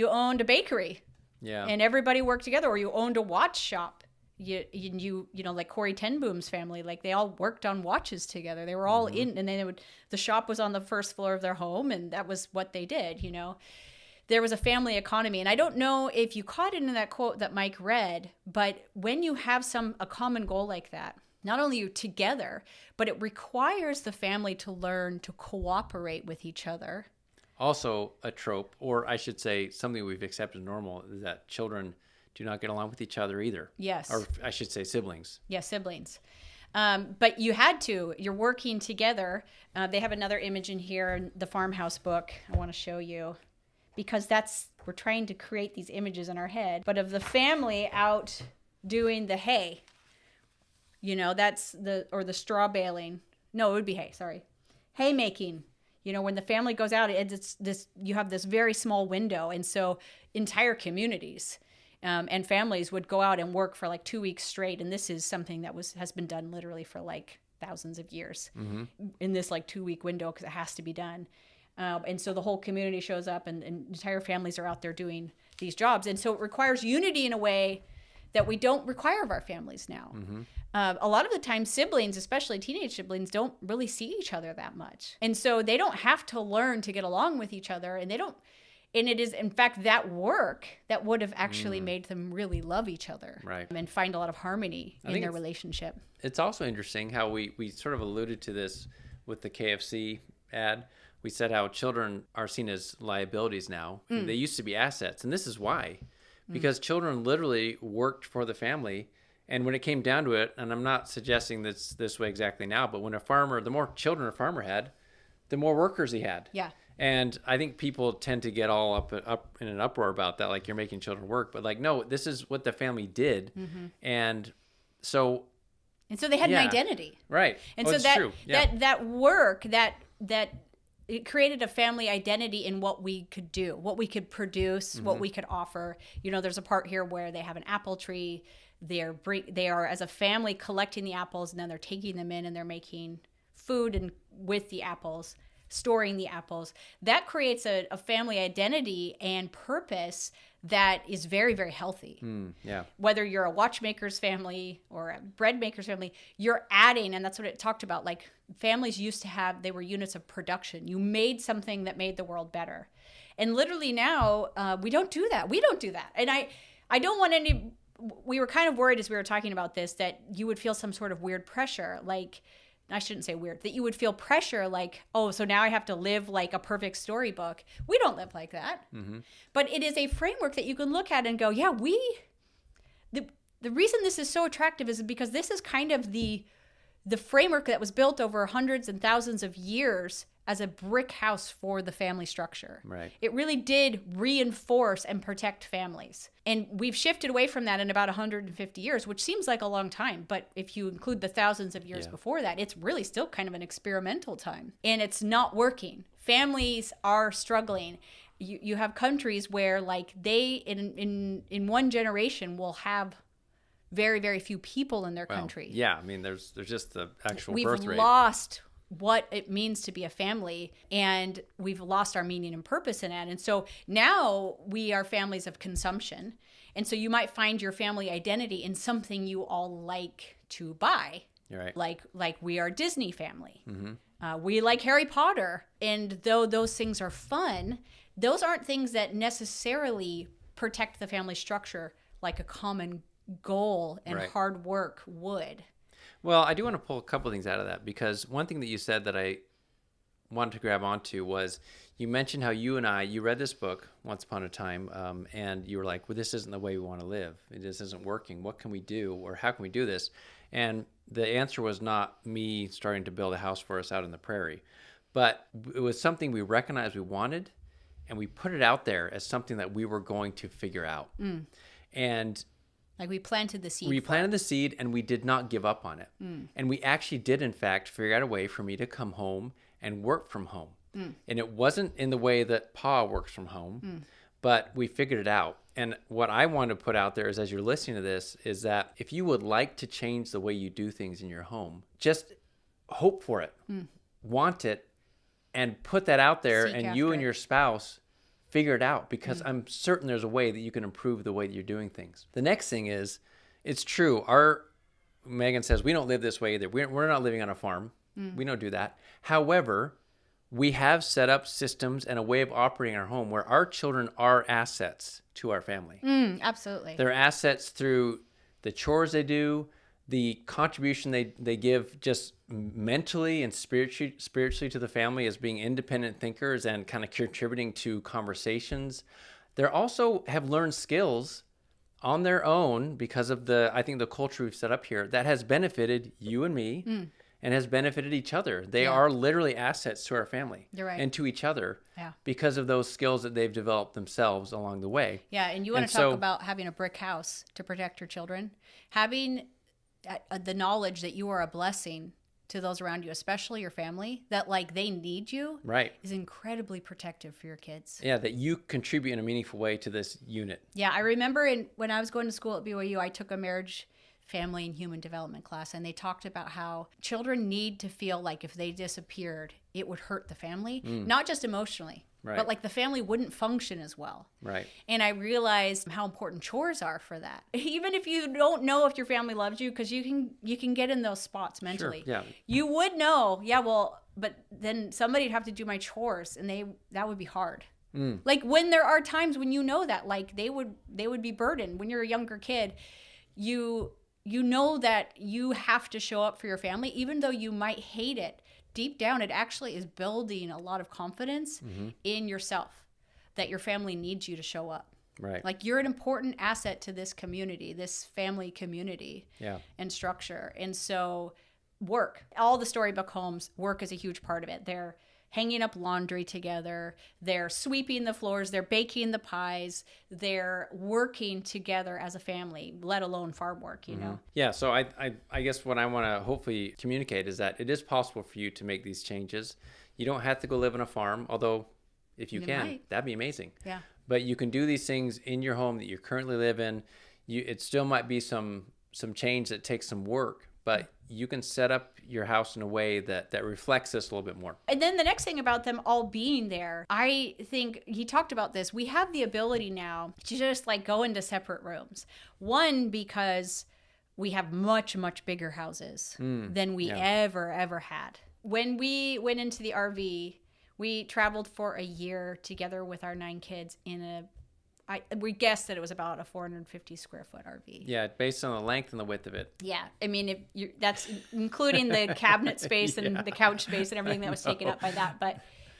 owned a bakery. Yeah. And everybody worked together, or you owned a watch shop. You know, like Corrie ten Boom's family, like they all worked on watches together. They were all in, and then the shop was on the first floor of their home, and that was what they did, you know. There was a family economy. And I don't know if you caught it in that quote that Mike read, but when you have a common goal like that, not only are you together, but it requires the family to learn to cooperate with each other. Also a trope, or I should say something we've accepted normal, is that children do not get along with each other either. Yes. Or I should say siblings. Yeah, siblings. But you're working together. They have another image in here in the Farmhouse book I want to show you, because we're trying to create these images in our head, but of the family out doing the hay, you know, or the straw baling. No, it would be hay. Sorry. Haymaking. You know, when the family goes out, you have this very small window. And so entire communities, and families would go out and work for like 2 weeks straight. And this is something that has been done literally for like thousands of years in this like 2 week window, because it has to be done. And so the whole community shows up, and entire families are out there doing these jobs. And so it requires unity in a way that we don't require of our families now. A lot of the time, siblings, especially teenage siblings, don't really see each other that much. And so they don't have to learn to get along with each other. And it is, in fact, that work that would have actually made them really love each other. Right. And find a lot of harmony in their relationship. It's also interesting how we sort of alluded to this with the KFC ad. We said how children are seen as liabilities now. They used to be assets. And this is why. Because children literally worked for the family. And when it came down to it, and I'm not suggesting this way exactly now, but when the more children a farmer had, the more workers he had. Yeah. And I think people tend to get all up in an uproar about that, like you're making children work. But like, no, this is what the family did. And so they had an identity. Right. And so that work, that it created a family identity in what we could do, what we could produce, what we could offer. You know, there's a part here where they have an apple tree. They are as a family collecting the apples, and then they're taking them in and they're making food and with the apples, storing the apples. That creates a family identity and purpose that is very, very healthy. Yeah. Whether you're a watchmaker's family or a bread maker's family, you're adding, and that's what it talked about. Like families used to have, they were units of production. You made something that made the world better. And literally now, we don't do that. We don't do that. And I don't want we were kind of worried as we were talking about this, that you would feel some sort of weird pressure. Like, I shouldn't say weird, that you would feel pressure like, oh, so now I have to live like a perfect storybook. We don't live like that. But it is a framework that you can look at and go, yeah, the reason this is so attractive is because this is kind of the framework that was built over hundreds and thousands of years as a brick house for the family structure. Right. It really did reinforce and protect families. And we've shifted away from that in about 150 years, which seems like a long time. But if you include the thousands of years before that, it's really still kind of an experimental time. And it's not working. Families are struggling. You have countries where like they, in one generation, will have very, very few people in their country. Yeah, I mean, there's just the actual We've birth rate. lost what it means to be a family, and we've lost our meaning and purpose in that. And so now we are families of consumption. And so you might find your family identity in something you all like to buy. You're right. Like we are a Disney family. We like Harry Potter. And though those things are fun, those aren't things that necessarily protect the family structure like a common goal and hard work would. Well, I do want to pull a couple things out of that, because one thing that you said that I wanted to grab onto was you mentioned how you read this book once upon a time, and you were like, well, this isn't the way we want to live. This isn't working. What can we do, or how can we do this? And the answer was not me starting to build a house for us out in the prairie, but it was something we recognized we wanted, and we put it out there as something that we were going to figure out. And like we planted the seed. We planted the seed, and we did not give up on it. And we actually did, in fact, figure out a way for me to come home and work from home. And it wasn't in the way that Pa works from home, but we figured it out. And what I want to put out there is, as you're listening to this, is that if you would like to change the way you do things in your home, just hope for it, want it, and put that out there. Seek and you after and it. your spouse figure it out, because I'm certain there's a way that you can improve the way that you're doing things. The next thing is, it's true. Megan says, we don't live this way either. We're not living on a farm. We don't do that. However, we have set up systems and a way of operating our home where our children are assets to our family. Absolutely. They're assets through the chores they do, the contribution they give just mentally and spiritually to the family as being independent thinkers and kind of contributing to conversations. They also have learned skills on their own because of I think the culture we've set up here that has benefited you and me and has benefited each other. They are literally assets to our family. You're right. And to each other because of those skills that they've developed themselves along the way. Yeah, and you want to talk about having a brick house to protect your children. Having the knowledge that you are a blessing to those around you, especially your family, that like they need you, right, is incredibly protective for your kids. Yeah, that you contribute in a meaningful way to this unit. Yeah, I remember when I was going to school at BYU, I took a marriage, family, and human development class, and they talked about how children need to feel like if they disappeared, it would hurt the family, not just emotionally, but like the family wouldn't function as well. Right. And I realized how important chores are for that. Even if you don't know if your family loves you, because you can get in those spots mentally. Sure, yeah. You would know, but then somebody'd have to do my chores, and that would be hard. Like when there are times when you know that, like they would be burdened. When you're a younger kid, you know that you have to show up for your family, even though you might hate it. Deep down, it actually is building a lot of confidence in yourself that your family needs you to show up. Right. Like you're an important asset to this community, this family community and structure. And so all the storybook homes, work is a huge part of it. They're hanging up laundry together, they're sweeping the floors, they're baking the pies, they're working together as a family, let alone farm work, you know? Yeah, so I guess what I want to hopefully communicate is that it is possible for you to make these changes. You don't have to go live on a farm, although if you can, that'd be amazing. Yeah. But you can do these things in your home that you currently live in. It still might be some change that takes some work, but you can set up your house in a way that reflects this a little bit more. And then the next thing about them all being there, I think he talked about this. We have the ability now to just like go into separate rooms. One, because we have much, much bigger houses than we ever had. When we went into the RV, we traveled for a year together with our 9 kids in we guessed that it was about a 450 square foot RV. Yeah, based on the length and the width of it. Yeah, I mean, that's including the cabinet space and the couch space and everything that was taken up by that, but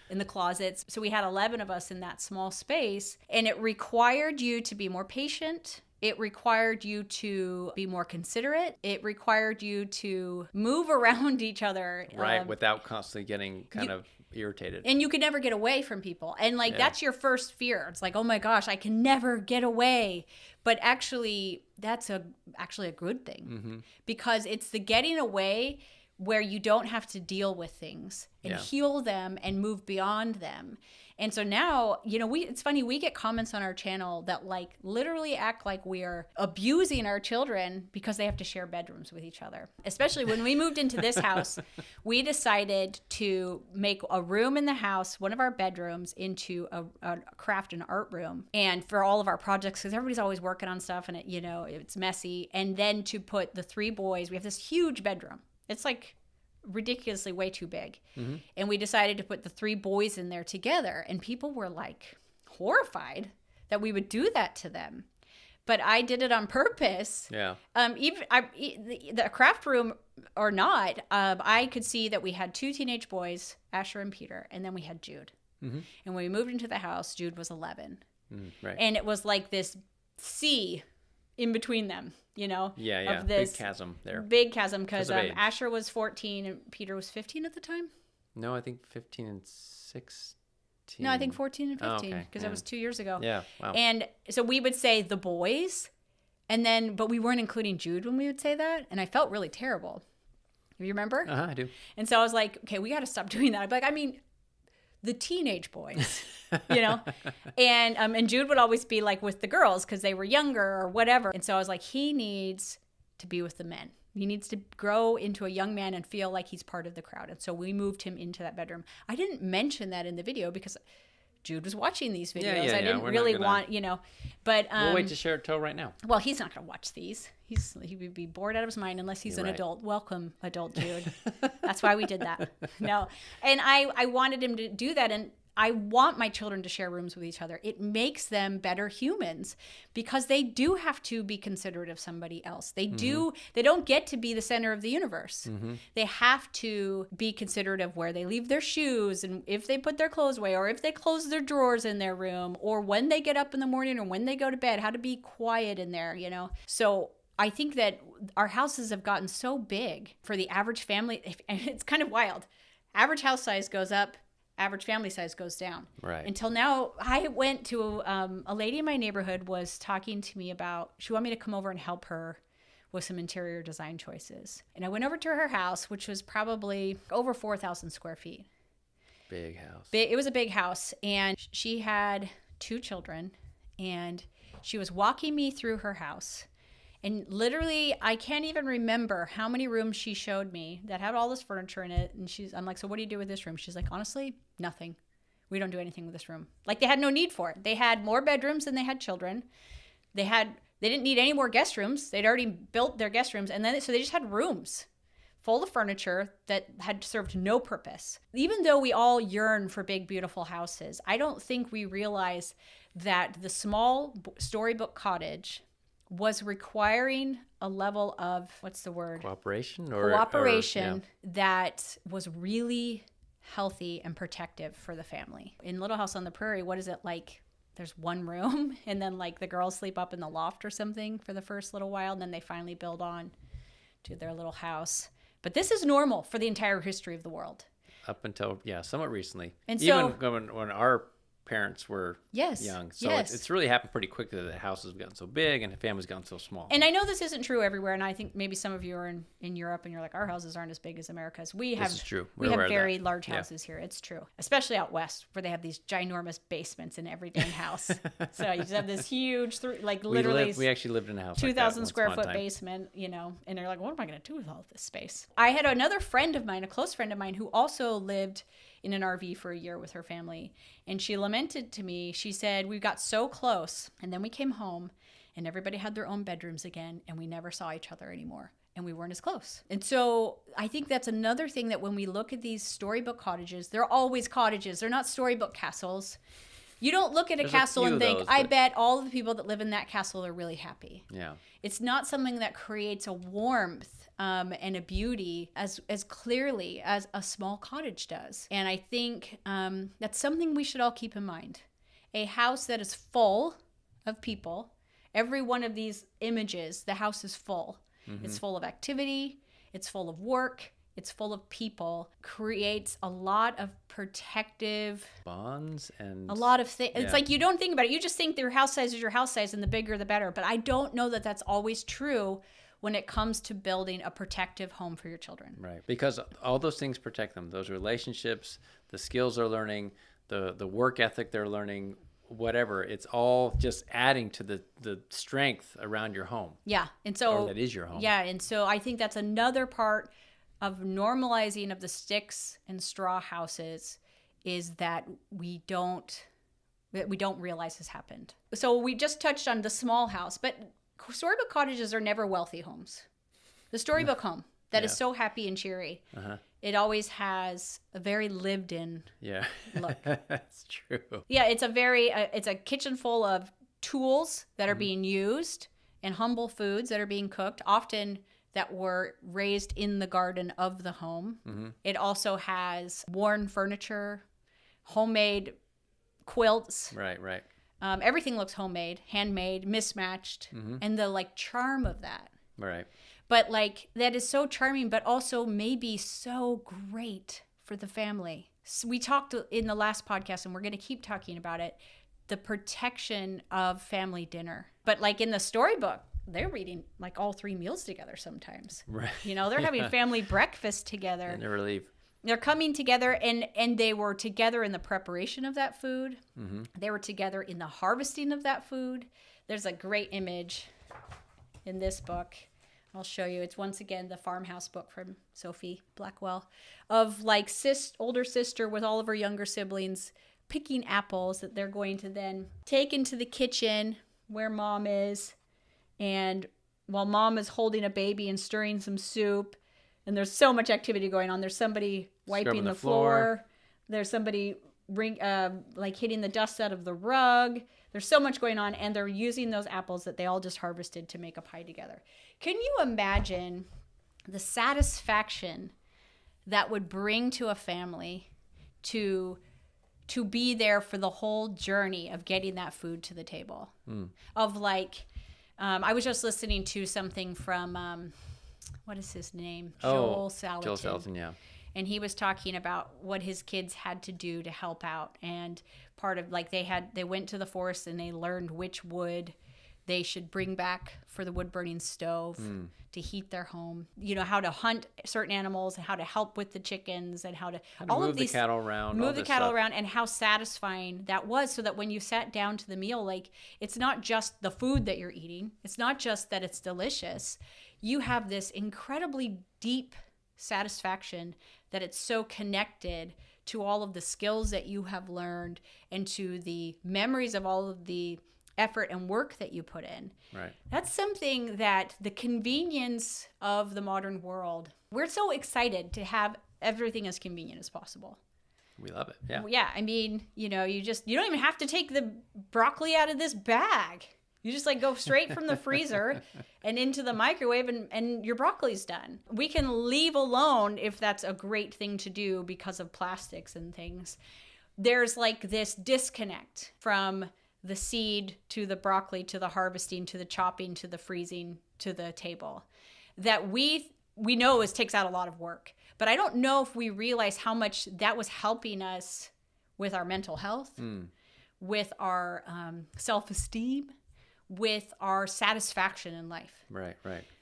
in the closets. So we had 11 of us in that small space, and it required you to be more patient. It required you to be more considerate. It required you to move around each other. Right, without constantly getting kind of irritated. And you could never get away from people. And like, that's your first fear. It's like, oh my gosh, I can never get away. But actually, that's actually a good thing because it's the getting away where you don't have to deal with things and heal them and move beyond them. And so now, you know, it's funny, we get comments on our channel that like literally act like we are abusing our children because they have to share bedrooms with each other. Especially when we moved into this house, we decided to make a room in the house, one of our bedrooms, into a craft and art room. And for all of our projects, because everybody's always working on stuff and it's messy. And then to put the 3 boys, we have this huge bedroom. It's like ridiculously way too big. And we decided to put the 3 boys in there together, and people were like horrified that we would do that to them. but I did it on purpose. Yeah. Even the craft room or not, I could see that we had 2 teenage boys, Asher and Peter, and then we had Jude. Mm-hmm. And when we moved into the house, Jude was 11. Right. And it was like this sea in between them, you know? Yeah. Of this big chasm there. Big chasm because age. Asher was 14 and Peter was 15 at the time. No, I think 15 and 16. No, I think 14 and 15 okay. because that was 2 years ago. Yeah, wow. And so we would say the boys, and then, but we weren't including Jude when we would say that. And I felt really terrible. You remember? I do. And so I was like, okay, we got to stop doing that. I'd be like, I mean, the teenage boys, you know? And Jude would always be like with the girls because they were younger or whatever. And so I was like, he needs to be with the men. He needs to grow into a young man and feel like he's part of the crowd. And so we moved him into that bedroom. I didn't mention that in the video because Jude was watching these videos. I didn't really want, you know, but we'll wait to share it till right now. Well, he's not going to watch these. He would be bored out of his mind unless he's an adult. Welcome, adult Jude. That's why we did that. No, and I wanted him to do that, and I want my children to share rooms with each other. It makes them better humans because they do have to be considerate of somebody else. They do. They don't get to be the center of the universe. They have to be considerate of where they leave their shoes and if they put their clothes away or if they close their drawers in their room or when they get up in the morning or when they go to bed, how to be quiet in there, you know? So I think that our houses have gotten so big for the average family. And it's kind of wild. Average house size goes up. Average family size goes down. Right. Until now, I went to a lady in my neighborhood was talking to me about, she wanted me to come over and help her with some interior design choices. And I went over to her house, which was probably over 4,000 square feet. Big house. It was a big house. And she had 2 children. And she was walking me through her house. And literally, I can't even remember how many rooms she showed me that had all this furniture in it. And I'm like, so what do you do with this room? She's like, honestly, nothing. We don't do anything with this room. Like they had no need for it. They had more bedrooms than they had children. They didn't need any more guest rooms. They'd already built their guest rooms. And then, so they just had rooms full of furniture that had served no purpose. Even though we all yearn for big, beautiful houses, I don't think we realize that the small storybook cottage was requiring a level of, what's the word? Cooperation? That was really healthy and protective for the family. In Little House on the Prairie, what is it like? There's one room and then like the girls sleep up in the loft or something for the first little while. And then they finally build on to their little house. But this is normal for the entire history of the world. Up until, somewhat recently. And so, even when our parents were young. So it's really happened pretty quickly that the houses have gotten so big and the family's gotten so small. And I know this isn't true everywhere, and I think maybe some of you are in Europe and you're like, our houses aren't as big as America's. This is true. We have very large houses here. It's true. Especially out west where they have these ginormous basements in every dang house. So you just have this huge, we actually lived in a house 2,000 square foot basement, you know, and they're like, what am I going to do with all this space? I had another friend of mine, a close friend of mine, who also lived in an RV for a year with her family. And she lamented to me, she said, we got so close and then we came home and everybody had their own bedrooms again and we never saw each other anymore and we weren't as close. And so I think that's another thing that when we look at these storybook cottages, they're always cottages. They're not storybook castles. You don't look at a castle and think, I bet all of the people that live in that castle are really happy. Yeah. It's not something that creates a warmth and a beauty as clearly as a small cottage does. And I think that's something we should all keep in mind. A house that is full of people, every one of these images, the house is full. Mm-hmm. It's full of activity, it's full of work, it's full of people, creates a lot of protective bonds and a lot of things. It's like you don't think about it. You just think your house size is your house size and the bigger the better. But I don't know that that's always true when it comes to building a protective home for your children. Right. Because all those things protect them. Those relationships, the skills they're learning, the work ethic they're learning, whatever. It's all just adding to the strength around your home. Yeah. And so that is your home. Yeah. And so I think that's another part of normalizing of the sticks and straw houses is that we don't realize has happened. So we just touched on the small house, but storybook cottages are never wealthy homes. The storybook home that is so happy and cheery, it always has a very lived-in look. That's true. Yeah, it's a kitchen full of tools that are being used and humble foods that are being cooked, often that were raised in the garden of the home. It also has worn furniture, homemade quilts. Right. Everything looks homemade, handmade, mismatched, and the like charm of that. Right. But like that is so charming, but also maybe so great for the family. So we talked in the last podcast, and we're going to keep talking about it, the protection of family dinner. But like in the storybook, they're eating like all 3 meals together sometimes. Right. You know, they're having family breakfast together. And never leave. They're coming together, and they were together in the preparation of that food. They were together in the harvesting of that food. There's a great image in this book. I'll show you. It's once again the farmhouse book from Sophie Blackwell of like older sister with all of her younger siblings picking apples that they're going to then take into the kitchen where mom is. And while mom is holding a baby and stirring some soup, and there's so much activity going on. There's somebody wiping the floor. There's somebody like hitting the dust out of the rug. There's so much going on, and they're using those apples that they all just harvested to make a pie together. Can you imagine the satisfaction that would bring to a family to be there for the whole journey of getting that food to the table? Of like, I was just listening to something from, what is his name? Joel Salatin. Joel Salatin, yeah. And he was talking about what his kids had to do to help out. And part of like they went to the forest and they learned which wood they should bring back for the wood burning stove to heat their home. You know, how to hunt certain animals and how to help with the chickens and how to all move of these the cattle around. Move the cattle around, and how satisfying that was, so that when you sat down to the meal, like it's not just the food that you're eating. It's not just that it's delicious. You have this incredibly deep satisfaction that it's so connected to all of the skills that you have learned and to the memories of all of the effort and work that you put in. Right. That's something that the convenience of the modern world, we're so excited to have everything as convenient as possible. We love it. Yeah. Yeah. I mean, you know, you don't even have to take the broccoli out of this bag. You just like go straight from the freezer and into the microwave and your broccoli's done. We can leave alone if that's a great thing to do because of plastics and things. There's like this disconnect from the seed to the broccoli to the harvesting to the chopping to the freezing to the table that we know takes out a lot of work. But I don't know if we realize how much that was helping us with our mental health, with our self-esteem, with our satisfaction in life. Right.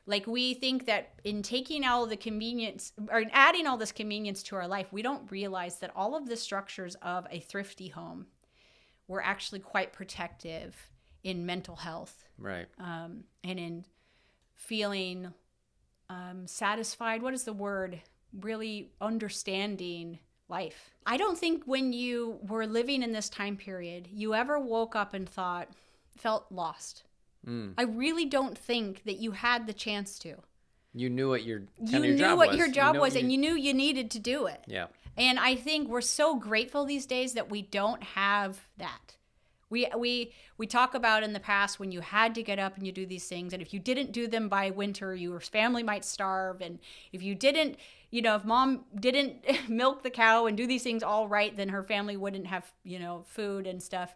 Like we think that in taking all the convenience or in adding all this convenience to our life, we don't realize that all of the structures of a thrifty home were actually quite protective in mental health. Right. And in feeling satisfied. What is the word? Really understanding life. I don't think when you were living in this time period, you ever woke up and felt lost. I really don't think that you had the chance to. You knew what your job was, and you knew you needed to do it. Yeah. And I think we're so grateful these days that we don't have that. We talk about in the past when you had to get up and you do these things, and if you didn't do them by winter, your family might starve, and if you didn't, if mom didn't milk the cow and do these things all right, then her family wouldn't have, food and stuff.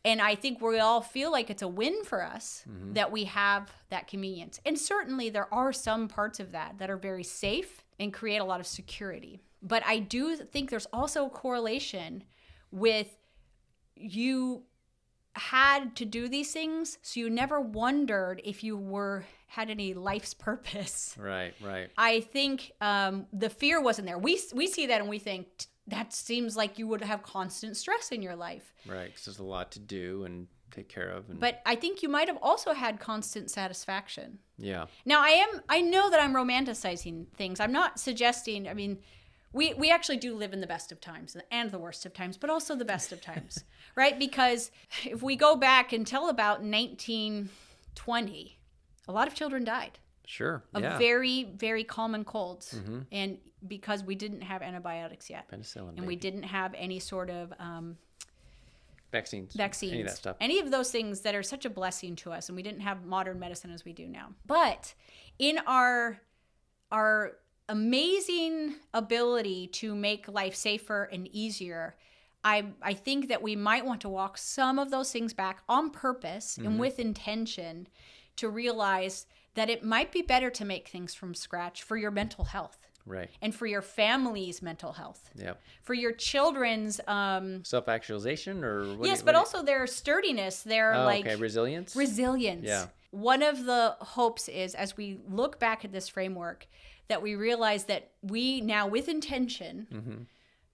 And I think we all feel like it's a win for us that we have that convenience. And certainly there are some parts of that are very safe and create a lot of security. But I do think there's also a correlation with you had to do these things, so you never wondered if you had any life's purpose. Right. I think the fear wasn't there. We see that and we think, that seems like you would have constant stress in your life. Right, because there's a lot to do and take care of. But I think you might have also had constant satisfaction. Yeah. Now, I know that I'm romanticizing things. I'm not suggesting, we actually do live in the best of times and the worst of times, but also the best of times, right? Because if we go back until about 1920, a lot of children died. Sure. Of very, very common colds. And because we didn't have antibiotics yet. Penicillin. And we didn't have any sort of Vaccines, any of that stuff. Any of those things that are such a blessing to us, and we didn't have modern medicine as we do now. But in our amazing ability to make life safer and easier, I think that we might want to walk some of those things back on purpose and with intention to realize that it might be better to make things from scratch for your mental health. Right. And for your family's mental health. Yep. For your children's self-actualization or but also their sturdiness, their resilience. Resilience. Yeah. One of the hopes is, as we look back at this framework, that we realize that we now, with intention,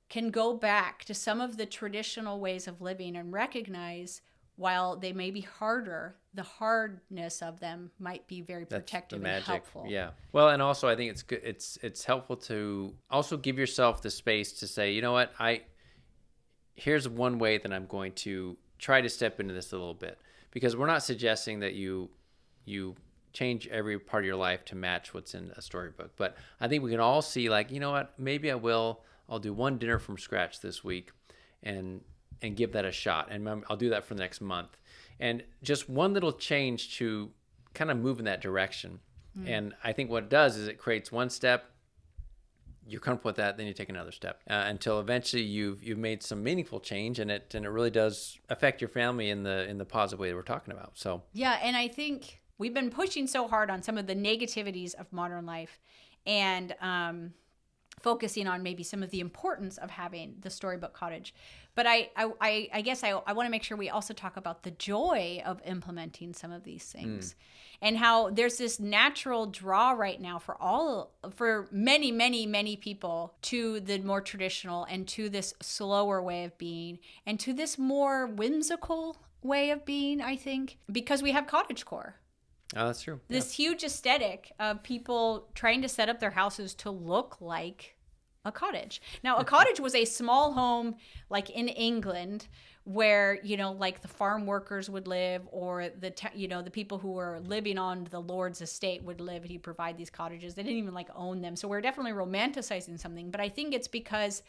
can go back to some of the traditional ways of living and recognize, while they may be harder, the hardness of them might be very protective and helpful. Yeah. Well, and also I think it's good. It's helpful to also give yourself the space to say, you know what, here's one way that I'm going to try to step into this a little bit, because we're not suggesting that you change every part of your life to match what's in a storybook. But I think we can all see, like, you know what, maybe I'll do one dinner from scratch this week and give that a shot. And I'll do that for the next month. And just one little change to kind of move in that direction. And I think what it does is it creates one step, you're comfortable with that, then you take another step until eventually you've made some meaningful change, and it really does affect your family in the positive way that we're talking about. So yeah, and I think we've been pushing so hard on some of the negativities of modern life, and focusing on maybe some of the importance of having the storybook cottage. But I guess I want to make sure we also talk about the joy of implementing some of these things, and how there's this natural draw right now for many, many, many people to the more traditional and to this slower way of being and to this more whimsical way of being, I think, because we have cottagecore. Oh, that's true. This huge aesthetic of people trying to set up their houses to look like a cottage. Now, a cottage was a small home, like in England, where, like the farm workers would live, or the people who were living on the Lord's estate would live, and he'd provide these cottages. They didn't even own them. So we're definitely romanticizing something. But I think it's because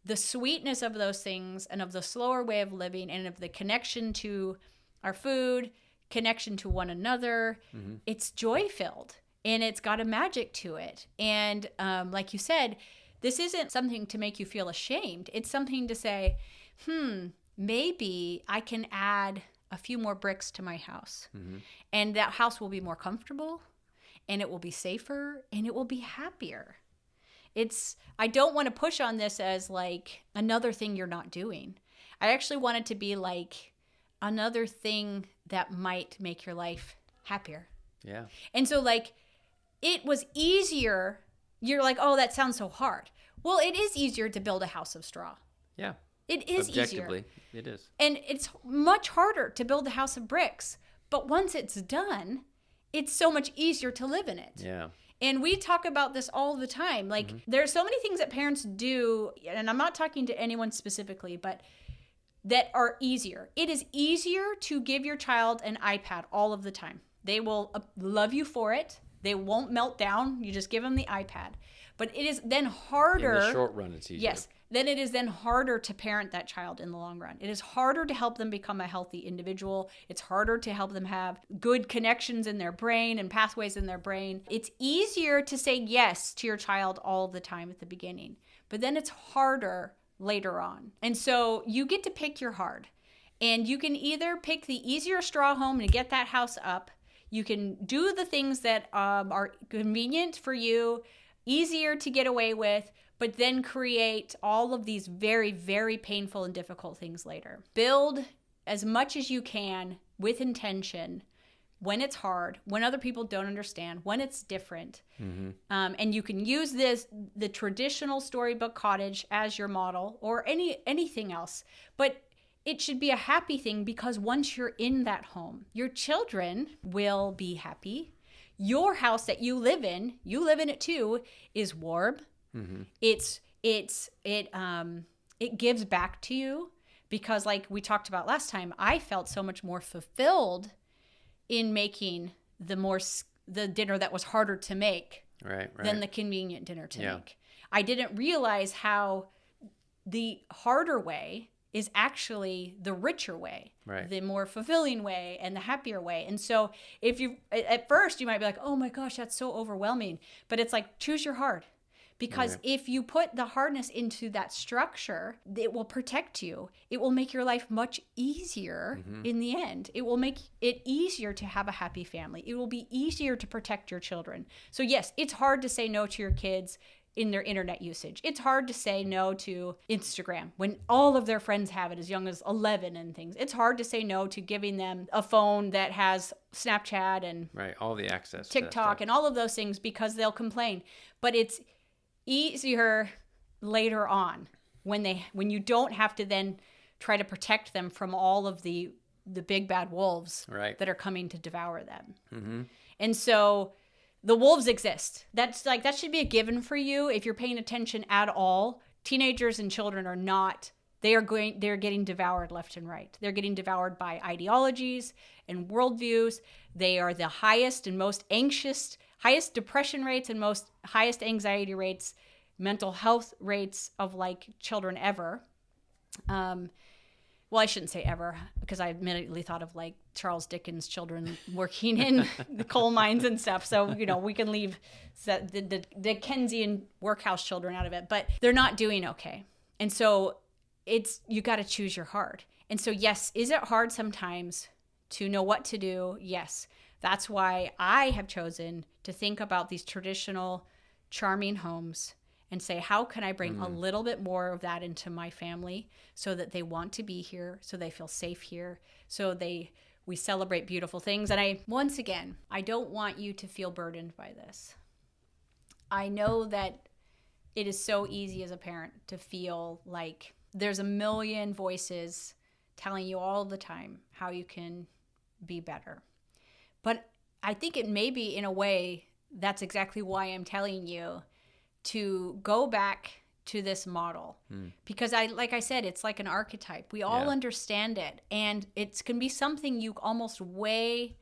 the sweetness of those things and of the slower way of living and of the connection to our food, connection to one another, it's joy-filled, and it's got a magic to it. And like you said, this isn't something to make you feel ashamed. It's something to say, maybe I can add a few more bricks to my house, and that house will be more comfortable, and it will be safer, and it will be happier. I don't want to push on this as like another thing you're not doing. I actually want it to be like another thing that might make your life happier. Yeah. And so it was easier. You're like, oh, that sounds so hard. Well, it is easier to build a house of straw. Yeah. It is Objectively, easier. it is. And it's much harder to build a house of bricks. But once it's done, it's so much easier to live in it. Yeah. And we talk about this all the time. There are so many things that parents do, and I'm not talking to anyone specifically, but that are easier. It is easier to give your child an iPad all of the time. They will love you for it. They won't melt down. You just give them the iPad. But it is then harder. In the short run, it's easier. Yes. Then it is then harder to parent that child in the long run. It is harder to help them become a healthy individual. It's harder to help them have good connections in their brain and pathways in their brain. It's easier to say yes to your child all the time at the beginning. But then it's harder later on. And so you get to pick your hard. And you can either pick the easier straw home and get that house up. You can do the things that are convenient for you, easier to get away with, but then create all of these very, very painful and difficult things later. Build as much as you can with intention when it's hard, when other people don't understand, when it's different. And you can use the traditional storybook cottage as your model, or anything else. But it should be a happy thing, because once you're in that home, your children will be happy. Your house that you live in it too, is warm. It gives back to you, because like we talked about last time, I felt so much more fulfilled in making the dinner that was harder to make than the convenient dinner to make. I didn't realize how the harder way is actually the richer way, Right. the more fulfilling way, and the happier way. And so if you, at first you might be like, oh my gosh, that's so overwhelming. But it's like, choose your heart. Because Right. if you put the hardness into that structure, it will protect you. It will make your life much easier in the end. It will make it easier to have a happy family. It will be easier to protect your children. So yes, it's hard to say no to your kids in their internet usage. It's hard to say no to Instagram when all of their friends have it as young as 11 and things. It's hard to say no to giving them a phone that has Snapchat and Right. All the access to that TikTok stuff. and all of those things because they'll complain. But it's easier later on when you don't have to then try to protect them from all of the big bad wolves Right. that are coming to devour them. Mm-hmm. And so the wolves exist. That's like, that should be a given for you if you're paying attention at all. Teenagers and children are not, they're getting devoured left and right. They're getting devoured by ideologies and worldviews. They are the highest and most anxious, highest depression rates and highest anxiety rates, mental health rates of like children ever. Well, I shouldn't say ever, because I immediately thought of like Charles Dickens' children working in the coal mines and stuff. So, we can leave the Dickensian workhouse children out of it, but they're not doing okay. And so you got to choose your heart. And so, yes, is it hard sometimes to know what to do? Yes. That's why I have chosen to think about these traditional, charming homes and say, how can I bring a little bit more of that into my family so that they want to be here, so they feel safe here, so we celebrate beautiful things. And once again, I don't want you to feel burdened by this. I know that it is so easy as a parent to feel like there's a million voices telling you all the time how you can be better. But I think it may be, in a way, that's exactly why I'm telling you to go back to this model. Because like I said, it's like an archetype. We all understand it. And it can be something you almost weigh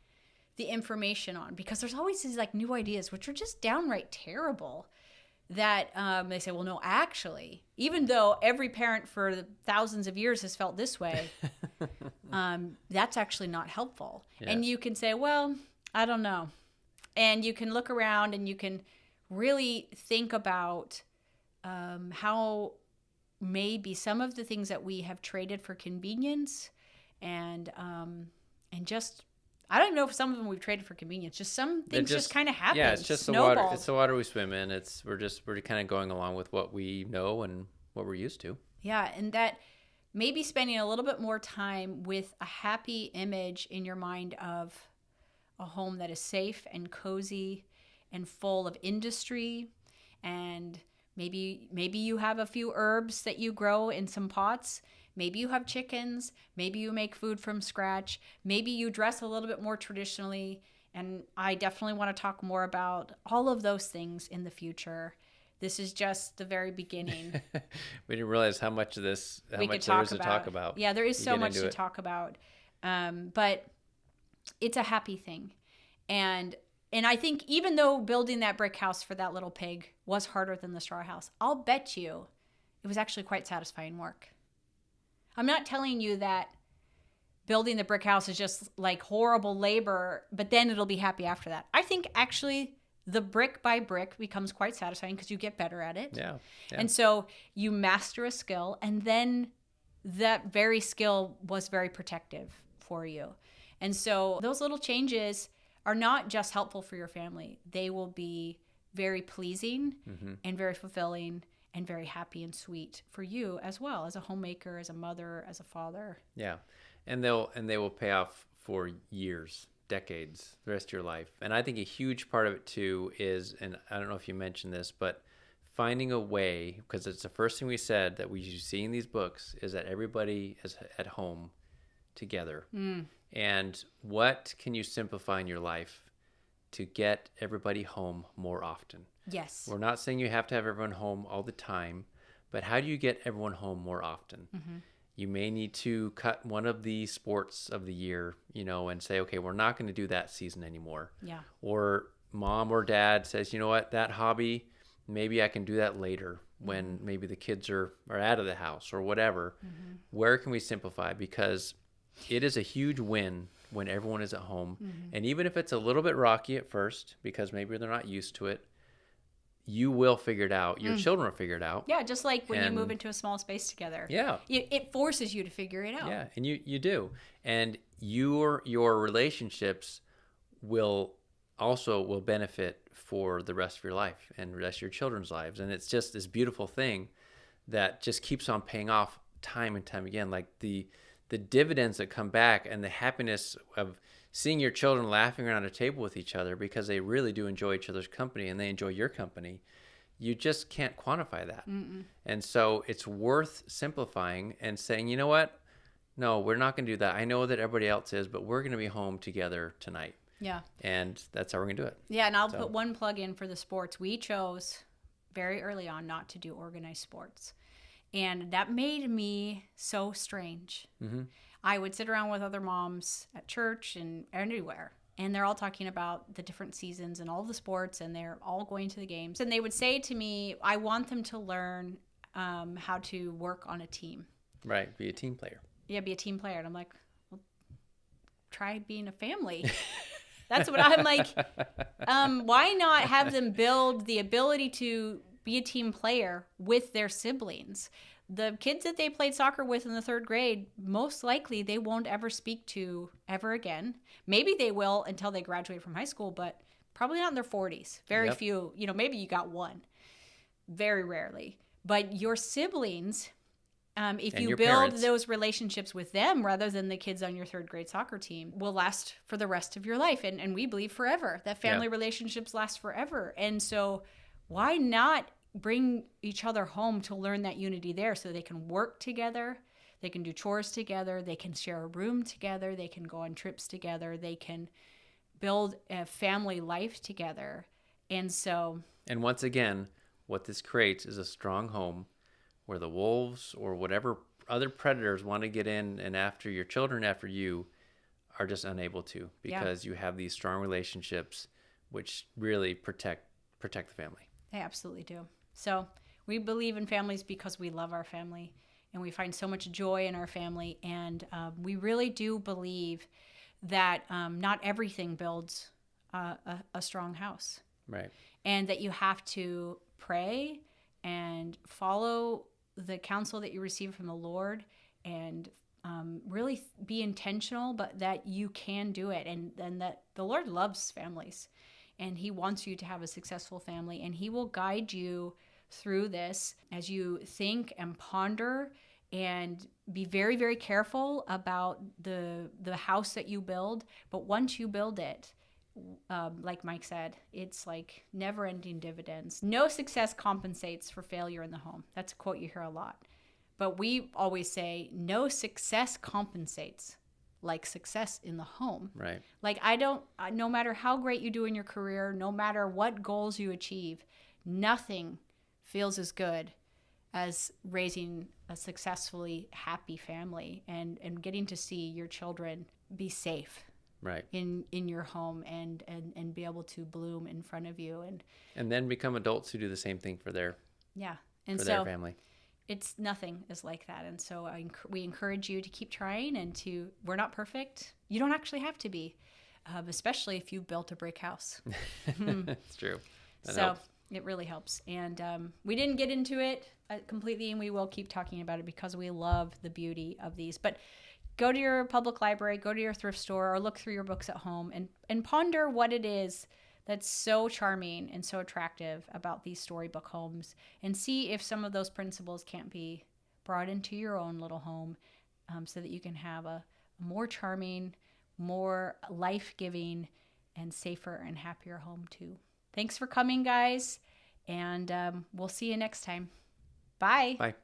the information on, because there's always these like new ideas, which are just downright terrible, that they say, well, no, actually, even though every parent for thousands of years has felt this way, that's actually not helpful. Yeah. And you can say, well, I don't know. And you can look around and you can really think about how maybe some of the things that we have traded for convenience and just, I don't know if some of them we've traded for convenience. Just some things just kind of happen. Yeah, it's just the water. It's the water we swim in. We're kind of going along with what we know and what we're used to. Yeah, and that maybe spending a little bit more time with a happy image in your mind of a home that is safe and cozy and full of industry, and maybe you have a few herbs that you grow in some pots. Maybe you have chickens. Maybe you make food from scratch. Maybe you dress a little bit more traditionally. And I definitely want to talk more about all of those things in the future. This is just the very beginning. We didn't realize how much there is to talk about. Yeah, there is so much to talk about. But it's a happy thing. And I think even though building that brick house for that little pig was harder than the straw house, I'll bet you it was actually quite satisfying work. I'm not telling you that building the brick house is just like horrible labor, but then it'll be happy after that. I think actually the brick by brick becomes quite satisfying because you get better at it. Yeah. And so you master a skill, and then that very skill was very protective for you. And so those little changes are not just helpful for your family. They will be very pleasing and very fulfilling and very happy and sweet for you as well, as a homemaker, as a mother, as a father. Yeah. And they will pay off for years, decades, the rest of your life. And I think a huge part of it too is, and I don't know if you mentioned this, but finding a way, because it's the first thing we said that we see in these books, is that everybody is at home together. And what can you simplify in your life to get everybody home more often? Yes. We're not saying you have to have everyone home all the time, but how do you get everyone home more often? You may need to cut one of the sports of the year, and say, okay, we're not going to do that season anymore. Yeah. Or mom or dad says, you know what, that hobby, maybe I can do that later when maybe the kids are out of the house or whatever. Where can we simplify? Because it is a huge win when everyone is at home. And even if it's a little bit rocky at first, because maybe they're not used to it, you will figure it out. Your children will figure it out. Yeah, just like when you move into a small space together. Yeah. It forces you to figure it out. Yeah, and you do. And your relationships will benefit for the rest of your life and the rest of your children's lives. And it's just this beautiful thing that just keeps on paying off time and time again. Like the dividends that come back and the happiness of seeing your children laughing around a table with each other because they really do enjoy each other's company and they enjoy your company. You just can't quantify that. And so it's worth simplifying and saying, you know what? No, we're not going to do that. I know that everybody else is, but we're going to be home together tonight. Yeah. And that's how we're going to do it. Yeah, and I'll put one plug in for the sports. We chose very early on not to do organized sports. And that made me so strange. I would sit around with other moms at church and anywhere, and they're all talking about the different seasons and all the sports, and they're all going to the games. And they would say to me, I want them to learn how to work on a team. Right, be a team player. Yeah, be a team player. And I'm like, well, try being a family. That's what I'm like. Why not have them build the ability to be a team player with their siblings? The kids that they played soccer with in the 3rd grade, most likely they won't ever speak to ever again. Maybe they will until they graduate from high school, but probably not in their 40s. Very few, maybe you got one. Very rarely. But your siblings, if you build parents. Those relationships with them rather than the kids on your 3rd grade soccer team, will last for the rest of your life. And we believe forever, that family relationships last forever. And so why not bring each other home to learn that unity there so they can work together, they can do chores together, they can share a room together, they can go on trips together, they can build a family life together. And once again, what this creates is a strong home where the wolves or whatever other predators want to get in and after your children, after you, are just unable to, because you have these strong relationships which really protect the family. They absolutely do. So we believe in families because we love our family and we find so much joy in our family. And we really do believe that not everything builds a strong house. Right. And that you have to pray and follow the counsel that you receive from the Lord and really be intentional, but that you can do it. And that the Lord loves families. And he wants you to have a successful family, and he will guide you through this as you think and ponder and be very, very careful about the house that you build. But once you build it, like Mike said, it's like never-ending dividends. No success compensates for failure in the home. That's a quote you hear a lot. But we always say no success compensates like success in the home. Right. Like no matter how great you do in your career, no matter what goals you achieve, nothing feels as good as raising a successfully happy family and getting to see your children be safe. Right. In your home and be able to bloom in front of you and then become adults who do the same thing for their their family. It's nothing is like that. And so we encourage you to keep trying we're not perfect. You don't actually have to be, especially if you've built a brick house. It's true. That helps. It really helps. And we didn't get into it completely, and we will keep talking about it because we love the beauty of these. But go to your public library, go to your thrift store, or look through your books at home and ponder what it is that's so charming and so attractive about these storybook homes, and see if some of those principles can't be brought into your own little home so that you can have a more charming, more life-giving, and safer and happier home too. Thanks for coming, guys, and we'll see you next time. Bye. Bye.